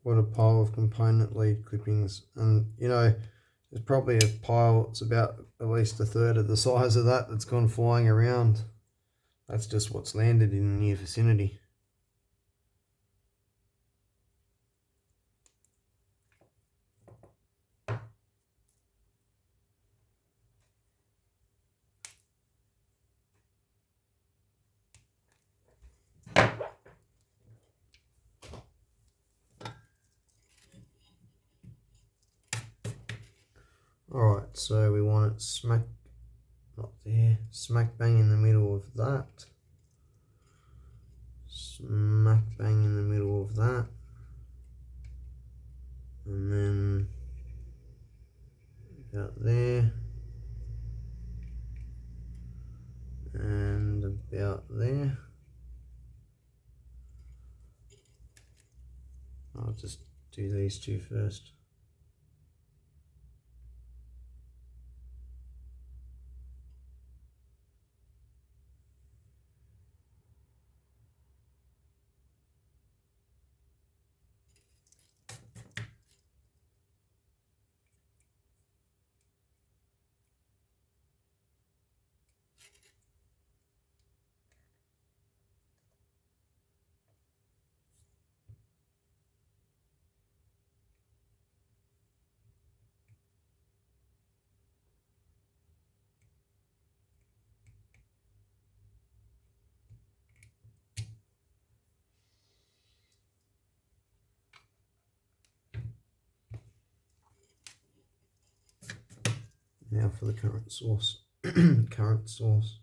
what a pile of component lead clippings. And you know, there's probably a pile that's about at least a third of the size of that that's gone flying around. That's just what's landed in the near vicinity. Alright, so we want it smack, not there, smack bang in the middle of that. Smack bang in the middle of that. And then about there. And about there. I'll just do these two first. Now for the current source. Current source.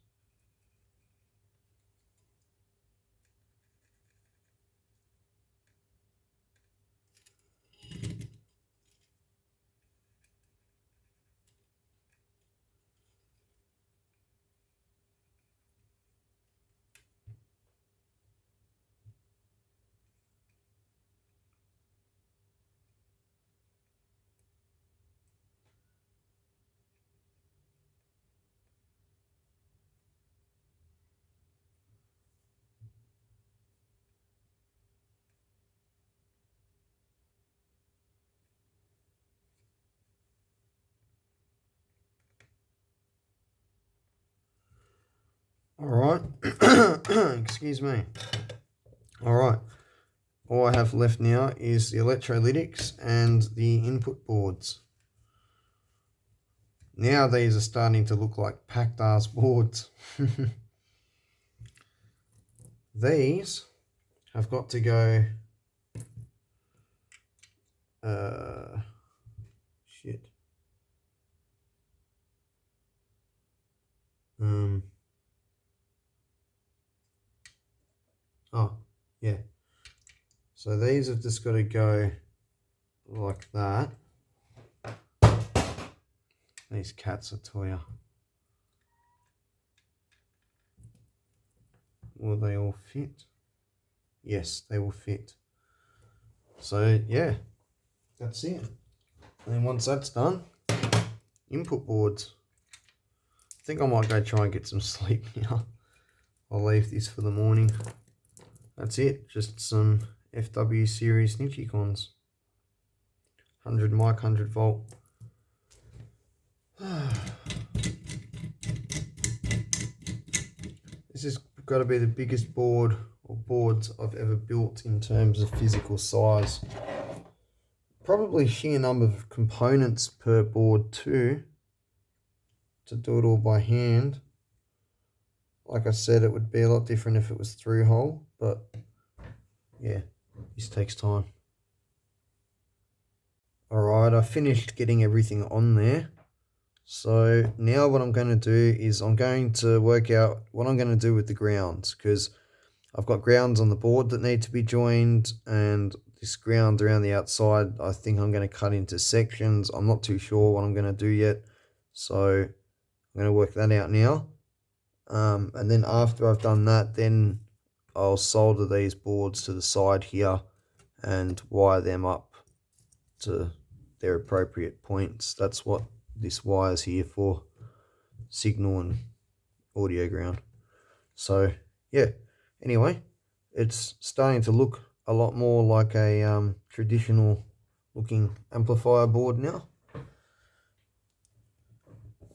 Alright, excuse me. Alright, all I have left now is the electrolytics and the input boards. Now these are starting to look like packed ass boards. These have got to go, shit. Oh, yeah. So these have just got to go like that. These cats, I tell ya. Will they all fit? Yes, they will fit. So, yeah, that's it. And then once that's done, input boards. I think I might go try and get some sleep now. I'll leave this for the morning. That's it, just some FW series Nichicons. 100 mic, 100 volt. This has got to be the biggest board or boards I've ever built in terms of physical size. Probably sheer number of components per board too, to do it all by hand. Like I said, it would be a lot different if it was through hole, but yeah, this takes time. Alright, I finished getting everything on there. So now what I'm going to do is I'm going to work out what I'm going to do with the grounds, because I've got grounds on the board that need to be joined, and this ground around the outside I think I'm going to cut into sections. I'm not too sure what I'm going to do yet, so I'm going to work that out now. And then after I've done that, then I'll solder these boards to the side here and wire them up to their appropriate points. That's what this wire's here for, signal and audio ground. So yeah, anyway, it's starting to look a lot more like a traditional looking amplifier board now.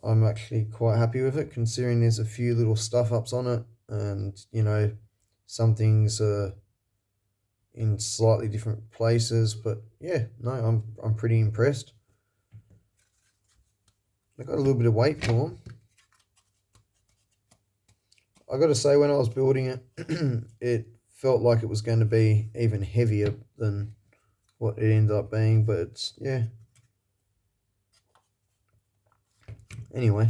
I'm actually quite happy with it, considering there's a few little stuff ups on it, and you know, some things are in slightly different places, but yeah, no, I'm pretty impressed. I got a little bit of weight to them. I got to say, when I was building it, it felt like it was going to be even heavier than what it ended up being, but it's, yeah. Anyway,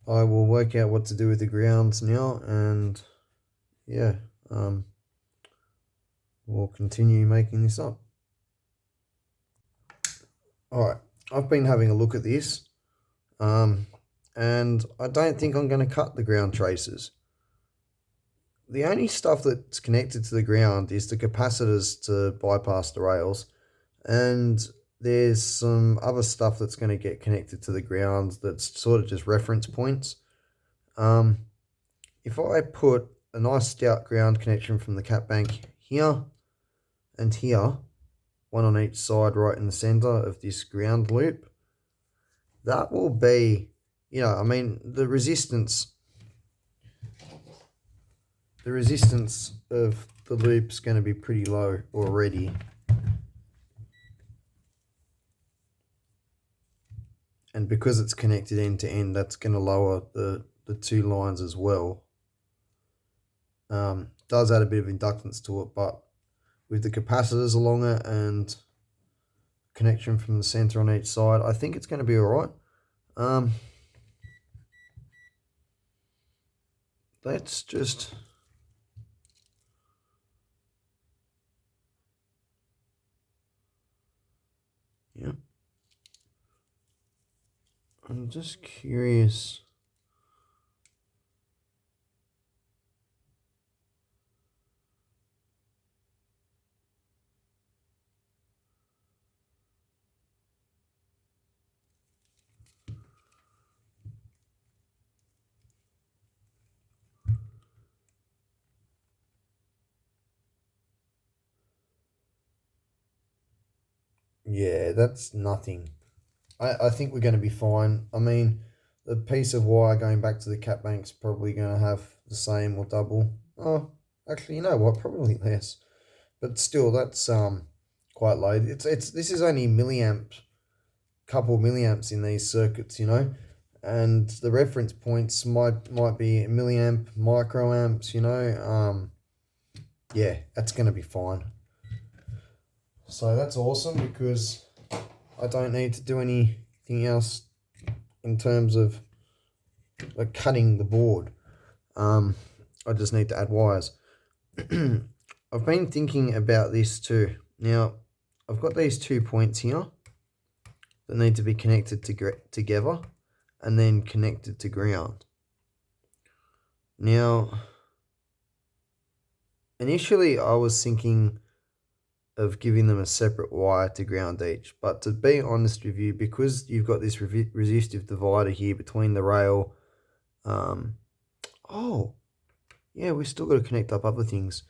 I will work out what to do with the grounds now, and yeah, we'll continue making this up. Alright, I've been having a look at this, and I don't think I'm going to cut the ground traces. The only stuff that's connected to the ground is the capacitors to bypass the rails, and there's some other stuff that's going to get connected to the ground that's sort of just reference points. If I put a nice stout ground connection from the cap bank here and here, one on each side right in the center of this ground loop, that will be, you know, I mean, the resistance of the loop's going to be pretty low already. And because it's connected end to end, that's going to lower the two lines as well. Does add a bit of inductance to it, but with the capacitors along it and connection from the center on each side, I think it's going to be all right. Let's just... yeah. I'm just curious. Yeah, that's nothing. I think we're going to be fine. I mean, the piece of wire going back to the cap bank's probably going to have the same or double. Oh, actually, you know what? Probably less. But still, that's quite low. This is only milliamps, couple milliamps in these circuits, you know, and the reference points might be milliamp, microamps, you know. Yeah, that's going to be fine. So that's awesome, because I don't need to do anything else in terms of like cutting the board. I just need to add wires. I've been thinking about this too. Now, I've got these 2 points here that need to be connected together and then connected to ground. Now, initially I was thinking of giving them a separate wire to ground each, but to be honest with you, because you've got this resistive divider here between the rail, oh yeah, we've still got to connect up other things.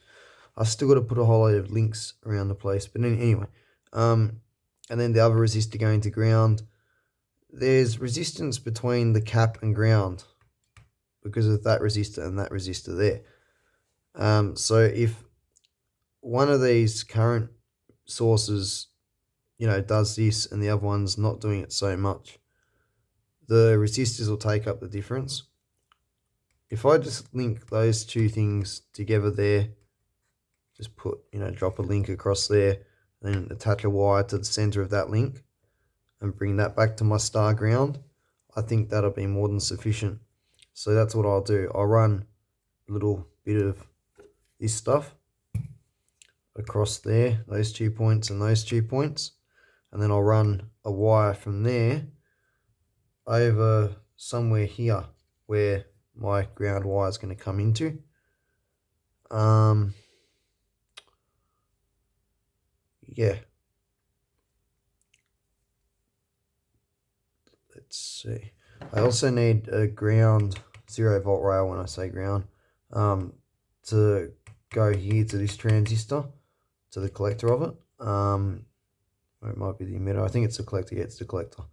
I've still got to put a whole load of links around the place, but anyway, and then the other resistor going to ground. There's resistance between the cap and ground because of that resistor and that resistor there. So if one of these current sources, you know, does this and the other one's not doing it so much, the resistors will take up the difference. If I just link those two things together there, just put, you know, drop a link across there, then attach a wire to the center of that link and bring that back to my star ground, I think that'll be more than sufficient. So that's what I'll do. I'll run a little bit of this stuff across there, those 2 points and those 2 points, and then I'll run a wire from there over somewhere here where my ground wire is going to come into. Yeah. Let's see. I also need a ground 0 volt rail when I say ground, to go here to this transistor, to the collector of it. Or it might be the emitter. I think it's the collector. Yeah, it's the collector.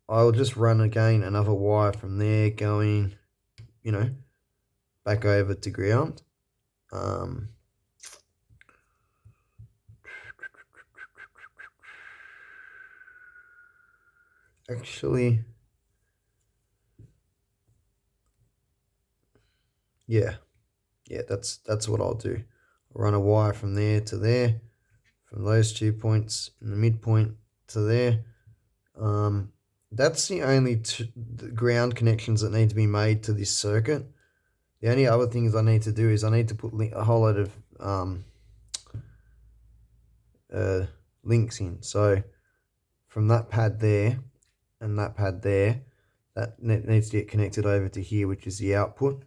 I'll just run again another wire from there going, back over to ground. Actually, yeah, that's what I'll do. I'll run a wire from there to there, from those 2 points in the midpoint to there. That's the only the ground connections that need to be made to this circuit. The only other things I need to do is I need to put a whole lot of links in. So from that pad there and that pad there, that needs to get connected over to here, which is the output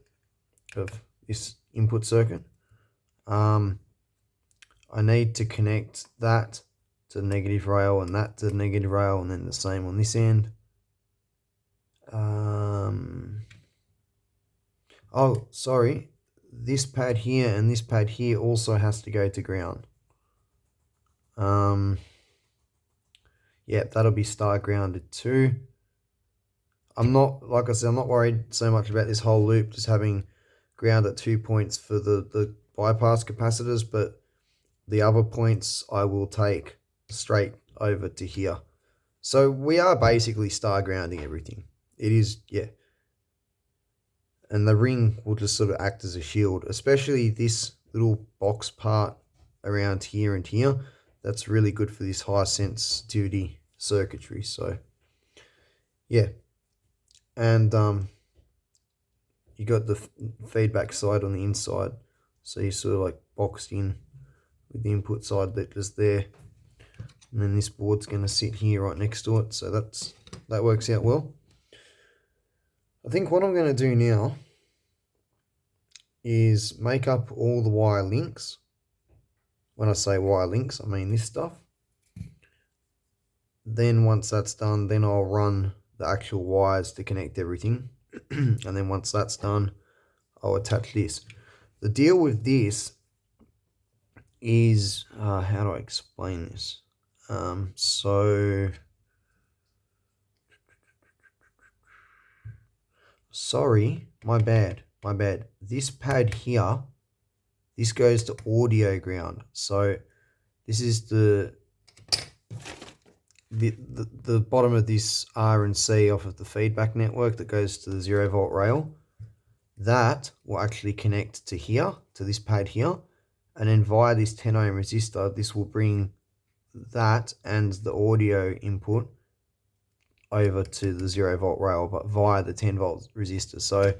of this input circuit. I need to connect that to the negative rail and that to the negative rail, and then the same on this end. Oh, sorry. This pad here and this pad here also has to go to ground. Yeah, that'll be star grounded too. Like I said, I'm not worried so much about this whole loop just having ground at 2 points for the bypass capacitors, but the other points I will take straight over to here. So we are basically star grounding everything. It is, yeah. And the ring will just sort of act as a shield, especially this little box part around here and here. That's really good for this high sensitivity circuitry. So, yeah. And you got the feedback side on the inside. So you sort of like boxed in with the input side that is there. And then this board's going to sit here right next to it. So that works out well. I think what I'm going to do now is make up all the wire links. When I say wire links, I mean this stuff. Then once that's done, then I'll run the actual wires to connect everything. And then once that's done, I'll attach this. The deal with this is, how do I explain this? Sorry, my bad. This pad here, this goes to audio ground. So this is the bottom of this R and C off of the feedback network that goes to the 0 volt rail. That will actually connect to here, to this pad here, and then via this 10 ohm resistor, this will bring that and the audio input over to the 0 volt rail, but via the 10 volt resistor. So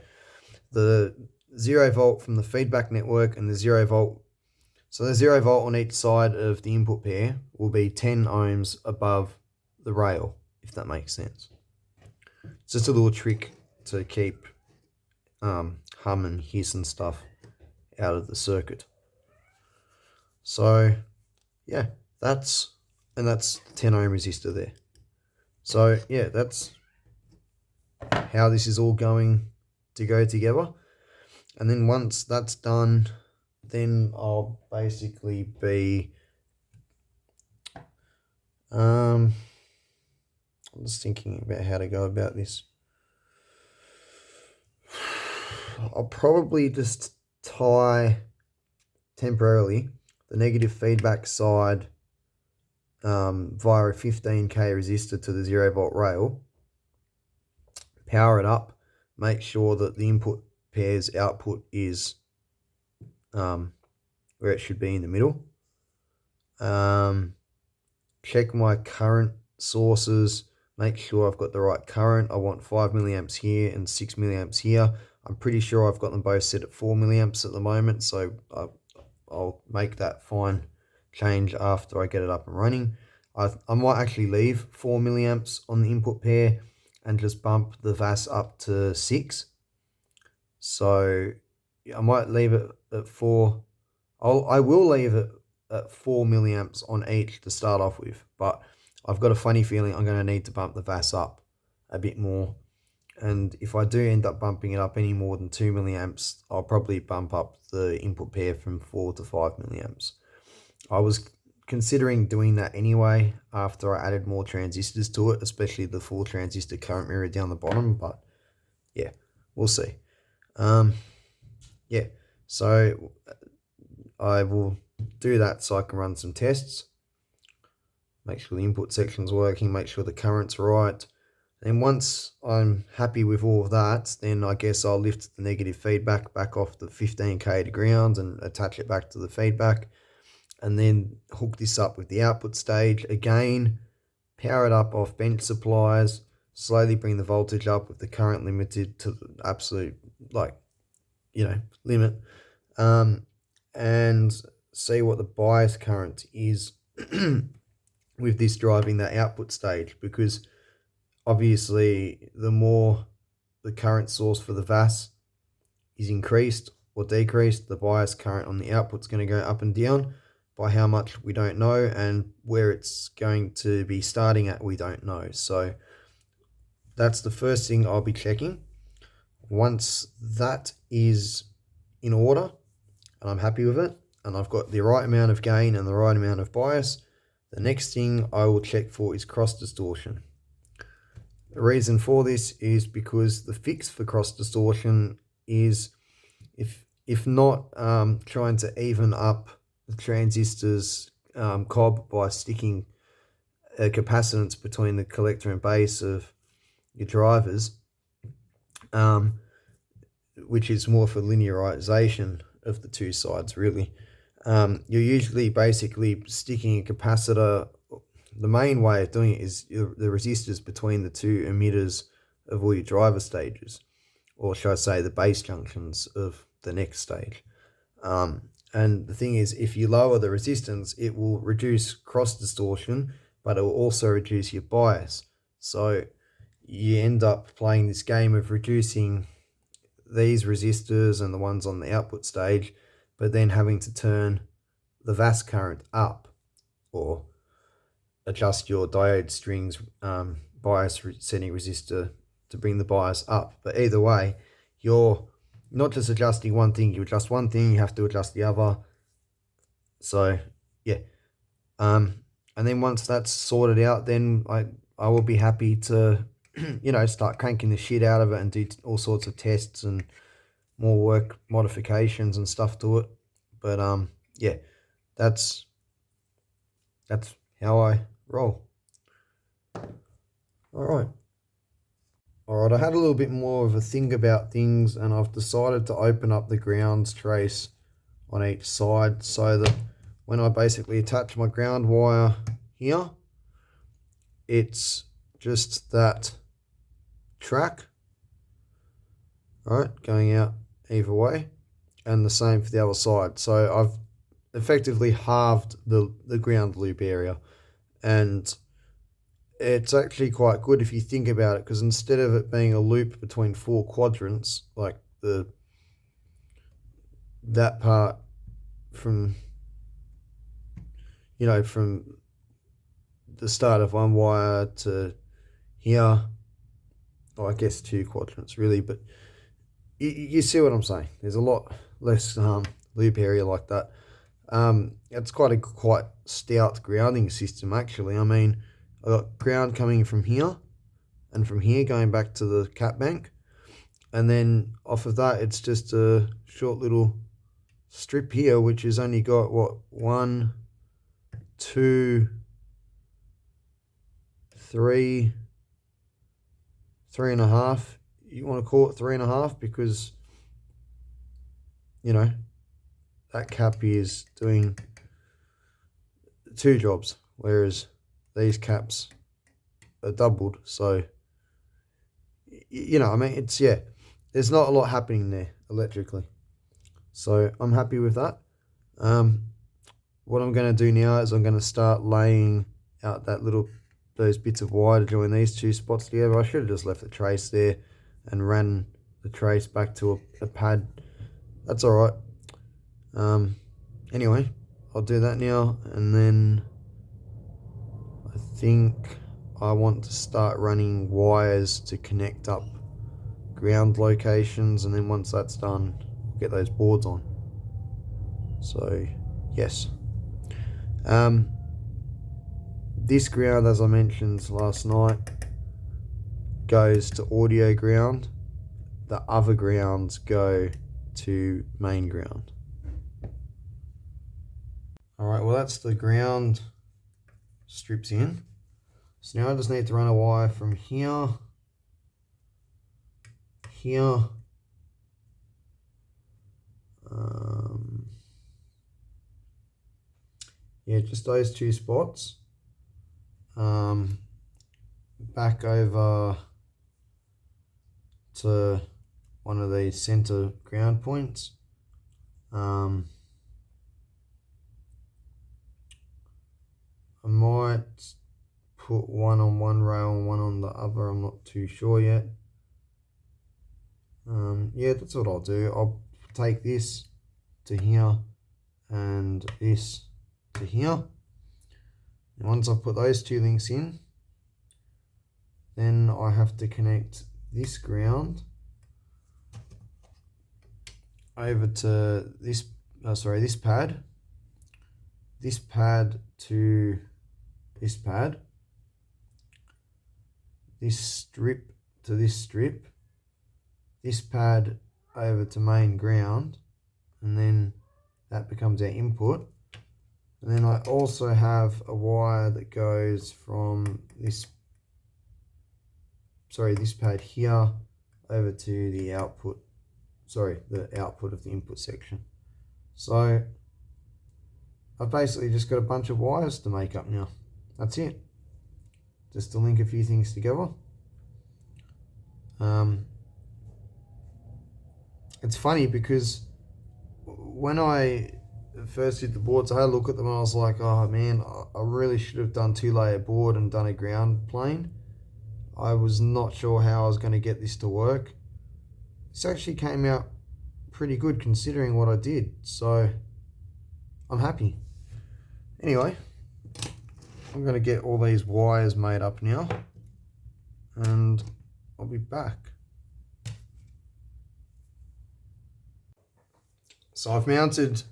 the 0 volt from the feedback network and the 0 volt, so the 0 volt on each side of the input pair will be 10 ohms above the rail, if that makes sense. It's just a little trick to keep hum and hiss and stuff out of the circuit. So yeah, that's 10 ohm resistor there. So yeah, that's how this is all going to go together. And then once that's done, then I'll basically be I'm just thinking about how to go about this. I'll probably just tie temporarily the negative feedback side via a 15k resistor to the 0 volt rail, power it up, make sure that the input pair's output is where it should be in the middle. Check my current sources, make sure I've got the right current. I want 5 milliamps here and 6 milliamps here. I'm pretty sure I've got them both set at 4 milliamps at the moment, so I'll make that fine change after I get it up and running. I might actually leave 4 milliamps on the input pair and just bump the VAS up to 6. So I might leave it at 4. I will leave it at 4 milliamps on each to start off with, but I've got a funny feeling I'm going to need to bump the VAS up a bit more And if I do end up bumping it up any more than 2 milliamps, I'll probably bump up the input pair from 4 to 5 milliamps. I was considering doing that anyway after I added more transistors to it, especially the 4 transistor current mirror down the bottom, but yeah, we'll see. Yeah, so I will do that so I can run some tests, make sure the input section's working, make sure the current's right. And once I'm happy with all of that, then I guess I'll lift the negative feedback back off the 15K to ground and attach it back to the feedback, and then hook this up with the output stage again, power it up off bench supplies, slowly bring the voltage up with the current limited to the absolute, like, limit, and see what the bias current is with this driving that output stage, because obviously the more the current source for the VAS is increased or decreased, the bias current on the output's going to go up and down. By how much, we don't know, and where it's going to be starting at, we don't know. So that's the first thing I'll be checking. Once that is in order and I'm happy with it and I've got the right amount of gain and the right amount of bias, the next thing I will check for is cross distortion. The reason for this is because the fix for cross distortion is, if not trying to even up the transistor's cob by sticking a capacitance between the collector and base of your drivers, which is more for linearization of the two sides, really. You're usually basically sticking a capacitor. The main way of doing it is the resistors between the two emitters of all your driver stages, or should I say the base junctions of the next stage. And the thing is, if you lower the resistance, it will reduce cross distortion, but it will also reduce your bias. So you end up playing this game of reducing these resistors and the ones on the output stage, but then having to turn the VAS current up or adjust your diode strings bias setting resistor to bring the bias up. But either way, you're not just adjusting one thing. You adjust one thing, you have to adjust the other. So yeah, and then once that's sorted out, then I will be happy to start cranking the shit out of it and do all sorts of tests and more work modifications and stuff to it. But yeah, that's how I roll. All right, I had a little bit more of a think about things, and I've decided to open up the grounds trace on each side so that when I basically attach my ground wire here, it's just that track, right, going out either way, and the same for the other side. So I've effectively halved the ground loop area, and it's actually quite good if you think about it, because instead of it being a loop between 4 quadrants, like that part from from the start of one wire to here, or I guess 2 quadrants really, but you see what I'm saying. There's a lot less loop area like that. It's quite stout grounding system actually. I mean, I got ground coming from here and from here going back to the cap bank, and then off of that it's just a short little strip here which has only got what, 1, 2, 3, 3.5. You want to call it 3.5 because that cap is doing 2 jobs, whereas these caps are doubled. So I mean, it's, yeah, there's not a lot happening there electrically, so I'm happy with that. What I'm going to do now is I'm going to start laying out those bits of wire to join these 2 spots together. I should have just left the trace there and ran the trace back to a pad. That's all right. Anyway, I'll do that now, and then I think I want to start running wires to connect up ground locations, and then once that's done, we'll get those boards on. So yes, this ground, as I mentioned last night, goes to audio ground. The other grounds go to main ground. Alright, well that's the ground strips in. So now I just need to run a wire from here, here, yeah, just those two spots, back over to one of these center ground points. I might put one on one rail and one on the other, I'm not too sure yet. Yeah, that's what I'll do. I'll take this to here and this to here. And once I've put those two links in, then I have to connect this ground over to this, this pad to this pad, this strip to this strip, this pad over to main ground, and then that becomes our input. And then I also have a wire that goes from this pad here over to the output, the output of the input section. So I've basically just got a bunch of wires to make up now. That's it. Just to link a few things together. It's funny because when I first did the boards, I had a look at them and I was like, oh man, I really should have done 2-layer board and done a ground plane. I was not sure how I was going to get this to work. This actually came out pretty good considering what I did, so I'm happy. Anyway, I'm going to get all these wires made up now and I'll be back. So I've mounted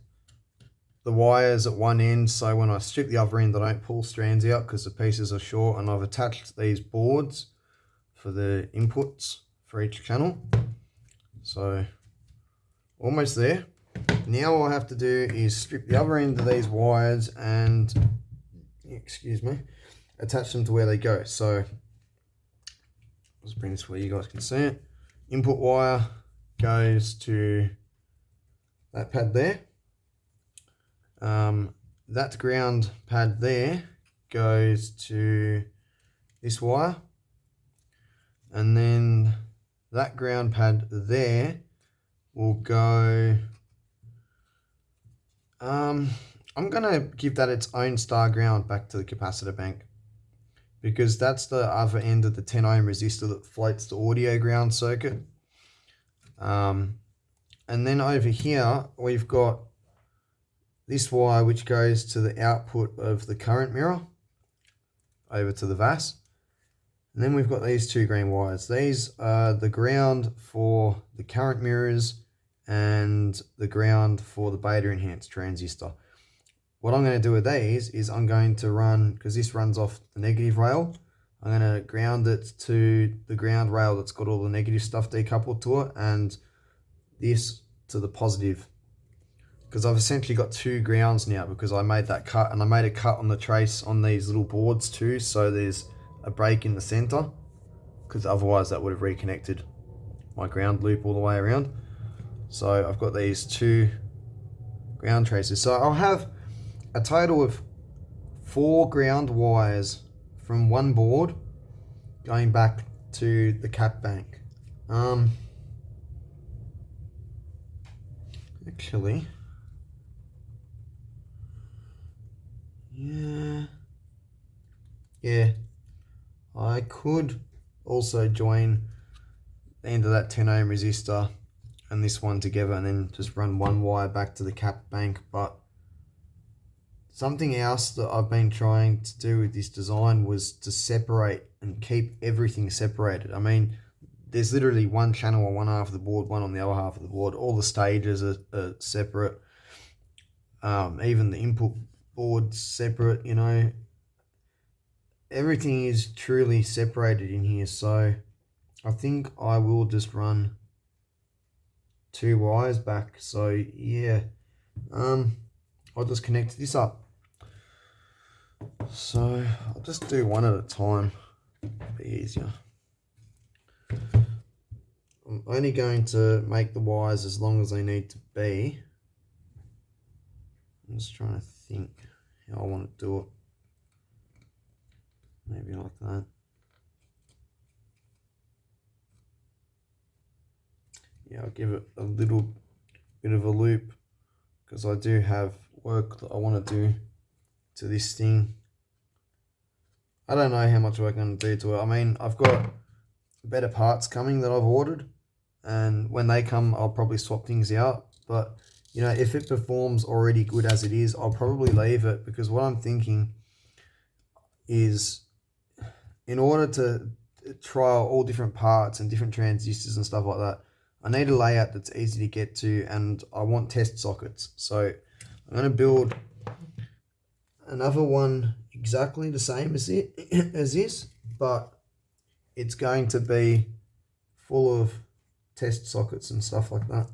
the wires at one end, so when I strip the other end I don't pull strands out because the pieces are short, and I've attached these boards for the inputs for each channel. So almost there. Now all I have to do is strip the other end of these wires and, excuse me, attach them to where they go. So let's bring this where you guys can see it. Input wire goes to that pad there. That ground pad there goes to this wire, and then that ground pad there will go, I'm going to give that its own star ground back to the capacitor bank, because that's the other end of the 10 ohm resistor that floats the audio ground circuit. And then over here we've got this wire which goes to the output of the current mirror over to the VAS. And then we've got these two green wires. These are the ground for the current mirrors and the ground for the beta enhanced transistor. What I'm going to do with these is I'm going to run, because this runs off the negative rail, I'm going to ground it to the ground rail that's got all the negative stuff decoupled to it, and this to the positive, because I've essentially got two grounds now because I made that cut, and I made a cut on the trace on these little boards too, so there's a break in the center, because otherwise that would have reconnected my ground loop all the way around. So I've got these two ground traces, so I'll have a total of 4 ground wires from one board going back to the cap bank. Actually, yeah, I could also join the end of that 10 ohm resistor and this one together and then just run one wire back to the cap bank. But something else that I've been trying to do with this design was to separate and keep everything separated. I mean, there's literally one channel on one half of the board, one on the other half of the board. All the stages are separate. Even the input board's separate, you know. Everything is truly separated in here. So I think I will just run 2 wires back. So yeah, I'll just connect this up. So I'll just do one at a time, be easier. I'm only going to make the wires as long as they need to be. I'm just trying to think how I want to do it. Maybe like that. Yeah, I'll give it a little bit of a loop because I do have work that I want to do to this thing. I don't know how much work I'm going to do to it. I mean, I've got better parts coming that I've ordered, and when they come, I'll probably swap things out. But, you know, if it performs already good as it is, I'll probably leave it, because what I'm thinking is, in order to trial all different parts and different transistors and stuff like that, I need a layout that's easy to get to, and I want test sockets. So I'm going to build another one exactly the same as this, but it's going to be full of test sockets and stuff like that.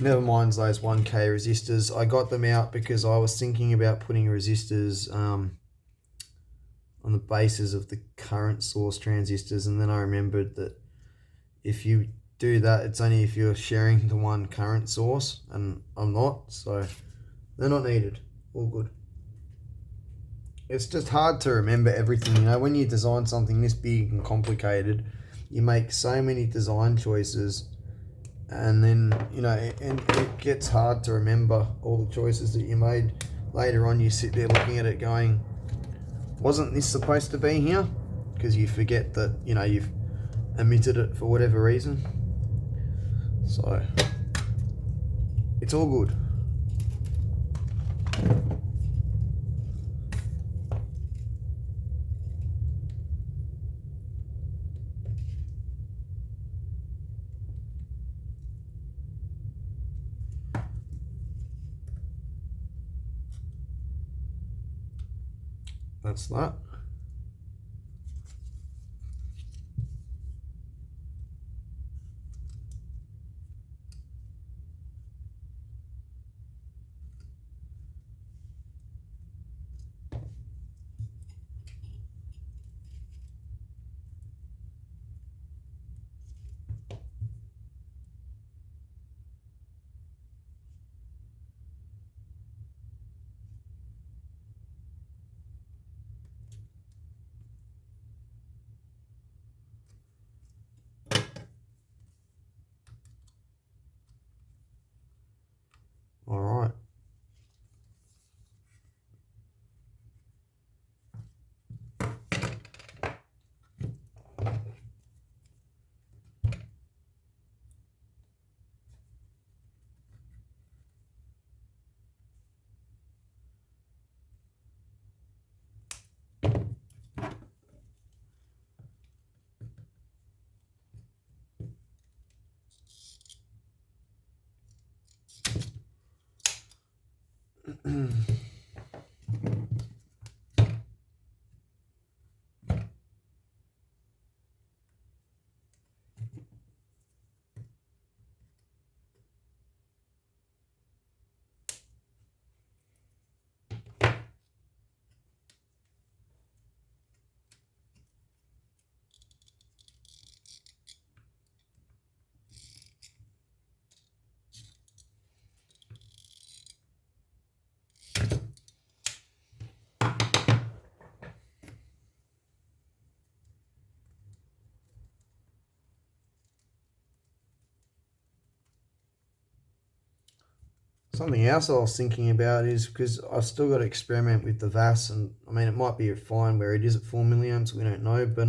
Never mind those 1K resistors. I got them out because I was thinking about putting resistors on the bases of the current source transistors, and then I remembered that if you do that, it's only if you're sharing the one current source, and I'm not, so they're not needed. All good. It's just hard to remember everything, you know. When you design something this big and complicated, you make so many design choices, and then, you know, and it gets hard to remember all the choices that you made. Later on, you sit there looking at it going, wasn't this supposed to be here? Because you forget that, you know, you've omitted it for whatever reason. So it's all good. That's that. All right. something else I was thinking about is, because I've still got to experiment with the VAS, and I mean it might be fine where it is at 4 milliamps, we don't know, but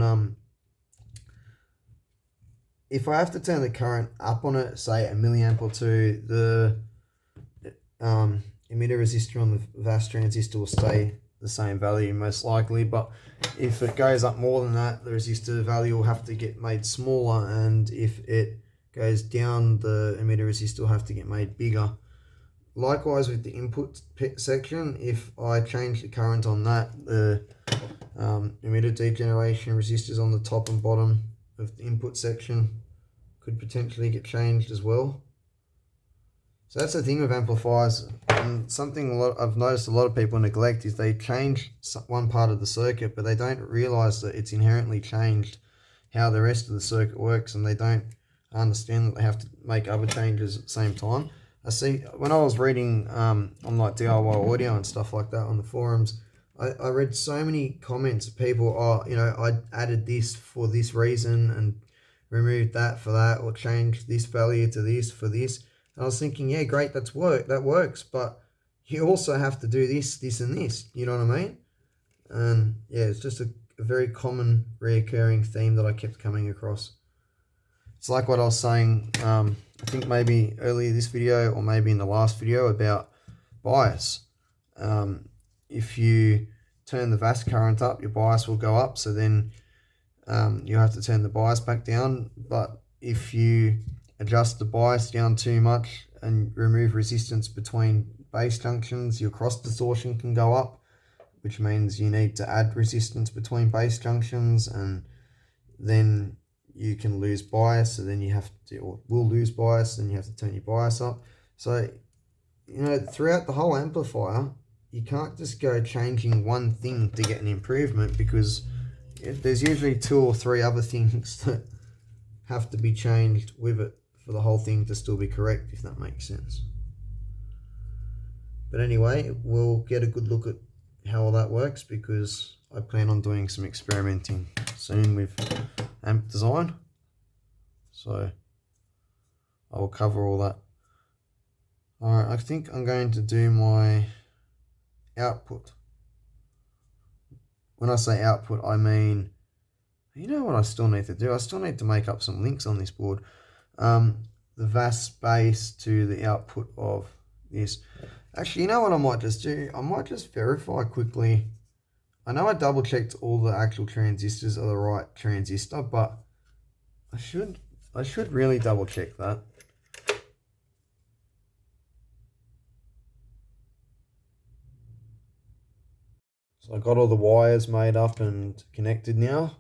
if I have to turn the current up on it, say a milliamp or two, the emitter resistor on the VAS transistor will stay the same value most likely, but if it goes up more than that, the resistor value will have to get made smaller, and if it goes down, the emitter resistor will have to get made bigger. Likewise with the input section, if I change the current on that, the emitter degeneration resistors on the top and bottom of the input section could potentially get changed as well. So that's the thing with amplifiers, and something I've noticed a lot of people neglect is they change one part of the circuit, but they don't realize that it's inherently changed how the rest of the circuit works, and they don't understand that they have to make other changes at the same time. I see when I was reading on like DIY audio and stuff like that on the forums, I read so many comments of people, oh, you know, I added this for this reason and removed that for that, or changed this value to this for this. And I was thinking, yeah, great, that works, but you also have to do this, this, and this. You know what I mean? And yeah, it's just a very common reoccurring theme that I kept coming across. It's like what I was saying, I think maybe earlier this video or maybe in the last video about bias. If you turn the VAS current up, your bias will go up, so then you have to turn the bias back down. But if you adjust the bias down too much and remove resistance between base junctions, your cross distortion can go up, which means you need to add resistance between base junctions, and then you can lose bias, so then you have to, or will lose bias, and you have to turn your bias up. So, you know, throughout the whole amplifier, you can't just go changing one thing to get an improvement, because there's usually 2 or 3 other things that have to be changed with it for the whole thing to still be correct, if that makes sense. But anyway, we'll get a good look at how all that works, because I plan on doing some experimenting soon with amp design, so I will cover all that. Alright, I think I'm going to do my output. When I say output, I mean, you know what I still need to do? I still need to make up some links on this board. The VAS base to the output of this. Actually, you know what I might just do? I might just verify quickly. I know I double checked all the actual transistors are the right transistor, but I should really double check that. So I got all the wires made up and connected now.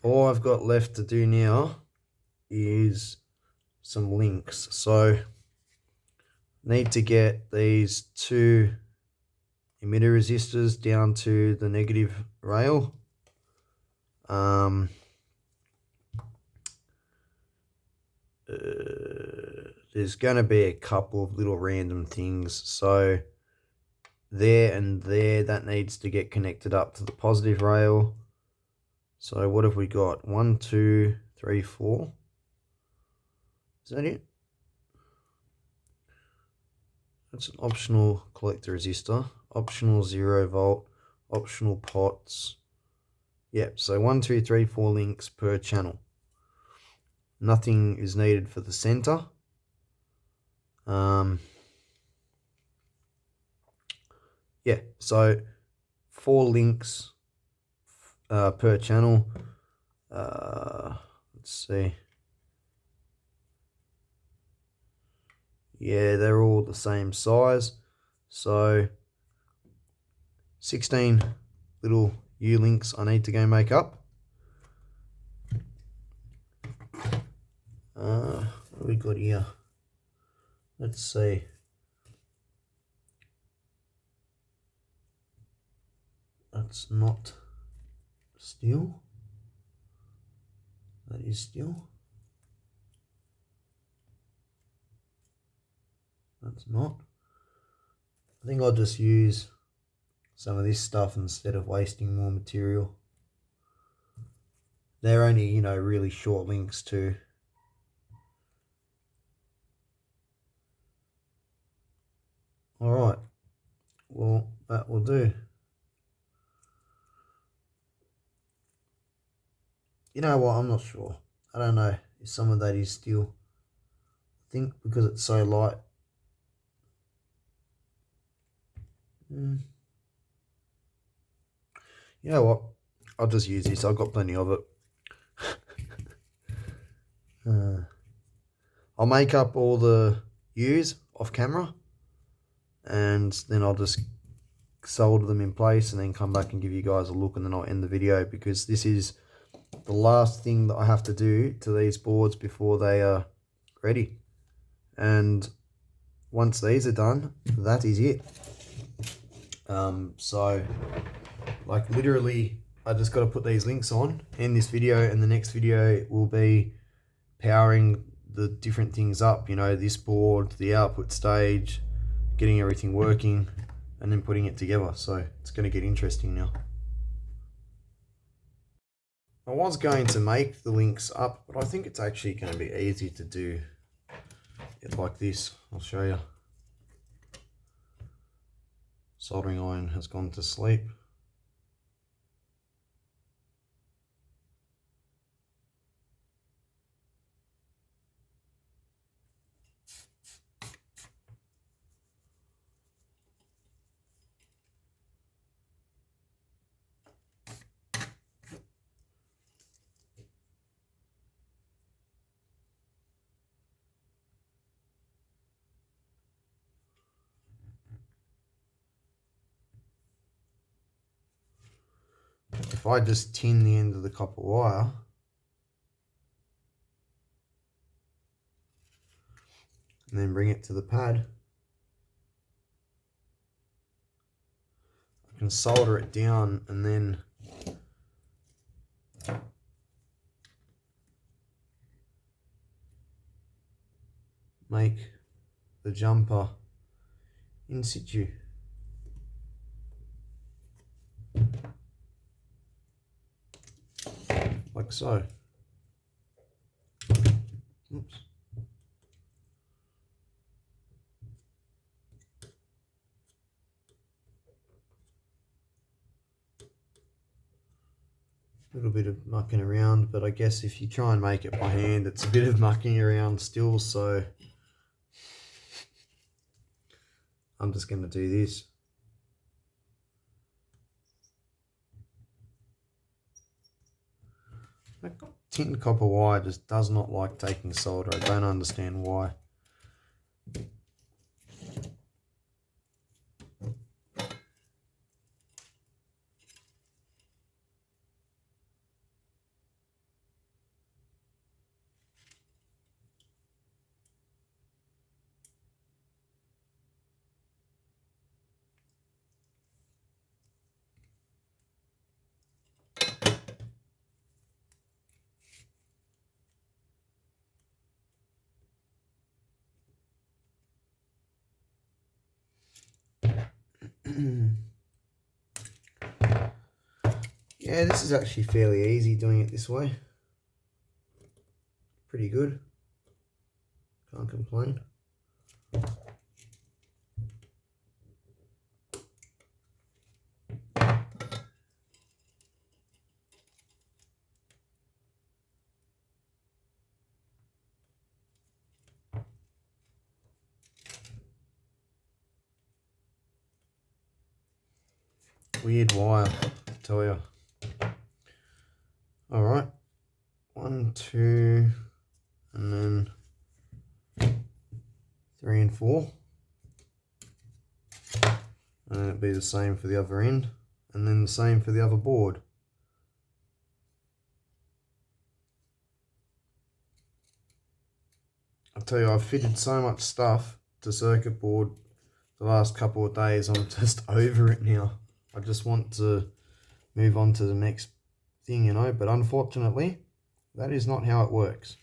All I've got left to do now is some links. So need to get these 2 emitter resistors down to the negative rail. There's going to be a couple of little random things. So there and there, that needs to get connected up to the positive rail. So what have we got? 1, 2, 3, 4. Is that it? That's an optional collector resistor, optional 0 volt, optional pots. Yep, so 1, 2, 3, 4 links per channel. Nothing is needed for the center. Yeah, so 4 links per channel. Let's see. Yeah, they're all the same size. So 16 little U-links I need to go make up. What have we got here? Let's see. That's not steel. That is steel. That's not. I think I'll just use some of this stuff instead of wasting more material. They're only, you know, really short links too. Alright, well, that will do. You know what, I'm not sure. I don't know if some of that is steel. I think because it's so light. You know what, I'll just use this. I've got plenty of it. I'll make up all the U's off camera, and then I'll just solder them in place and then come back and give you guys a look, and then I'll end the video, because this is the last thing that I have to do to these boards before they are ready. And once these are done, that is it. So like literally I just got to put these links on in this video, and the next video will be powering the different things up, you know, this board, the output stage, getting everything working, and then putting it together. So it's going to get interesting now. I was going to make the links up, but I think it's actually going to be easy to do it like this. I'll show you. Soldering iron has gone to sleep. If I just tin the end of the copper wire, and then bring it to the pad, I can solder it down and then make the jumper in situ. Like so. Oops. A little bit of mucking around, but I guess if you try and make it by hand, it's a bit of mucking around still, so I'm just going to do this. That tin copper wire just does not like taking solder. I don't understand why. Yeah, this is actually fairly easy doing it this way. Pretty good. Can't complain. Weird wire, I tell you. All right, 1, 2, and then 3 and 4. And then it'd be the same for the other end, and then the same for the other board. I tell you, I've fitted so much stuff to circuit board the last couple of days, I'm just over it now. I just want to move on to the next thing, you know, but unfortunately, that is not how it works.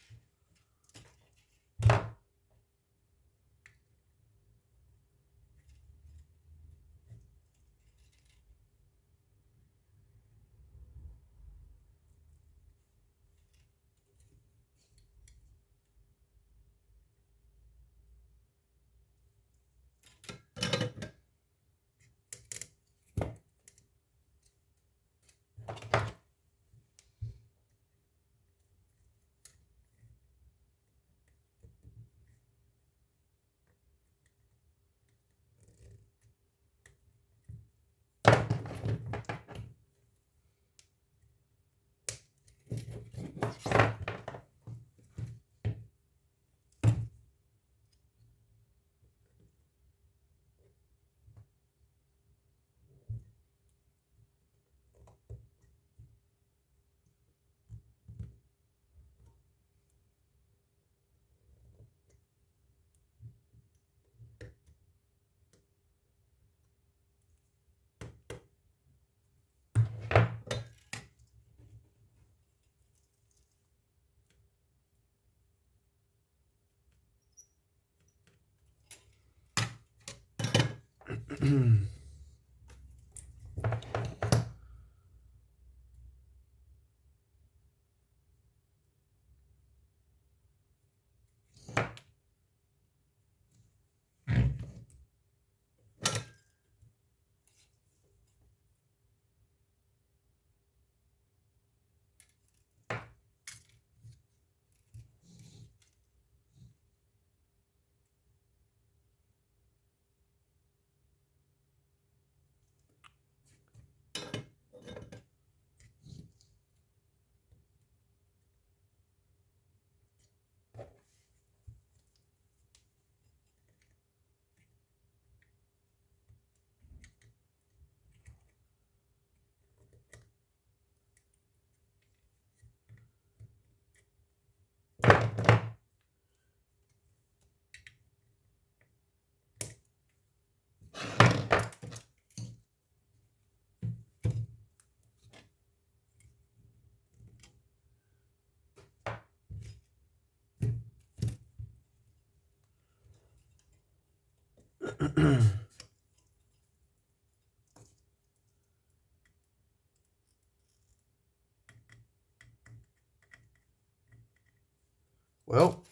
Well,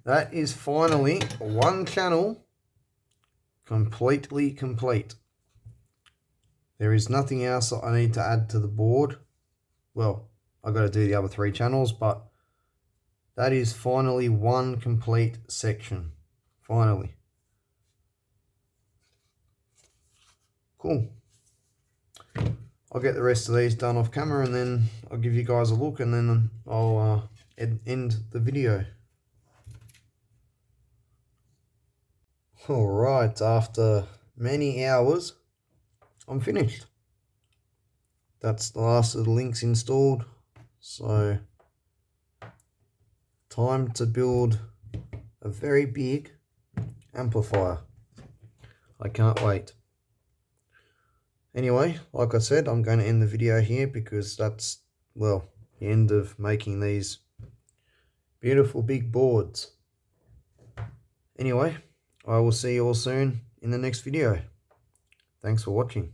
that is finally one channel completely complete. There is nothing else that I need to add to the board. Well, I've got to do the other 3 channels, but that is finally one complete section. Finally. Cool. I'll get the rest of these done off camera and then I'll give you guys a look and then I'll end the video. Alright, after many hours, I'm finished. That's the last of the links installed. So, time to build a very big amplifier. I can't wait. Anyway, like I said, I'm going to end the video here because that's, well, the end of making these beautiful big boards. Anyway, I will see you all soon in the next video. Thanks for watching.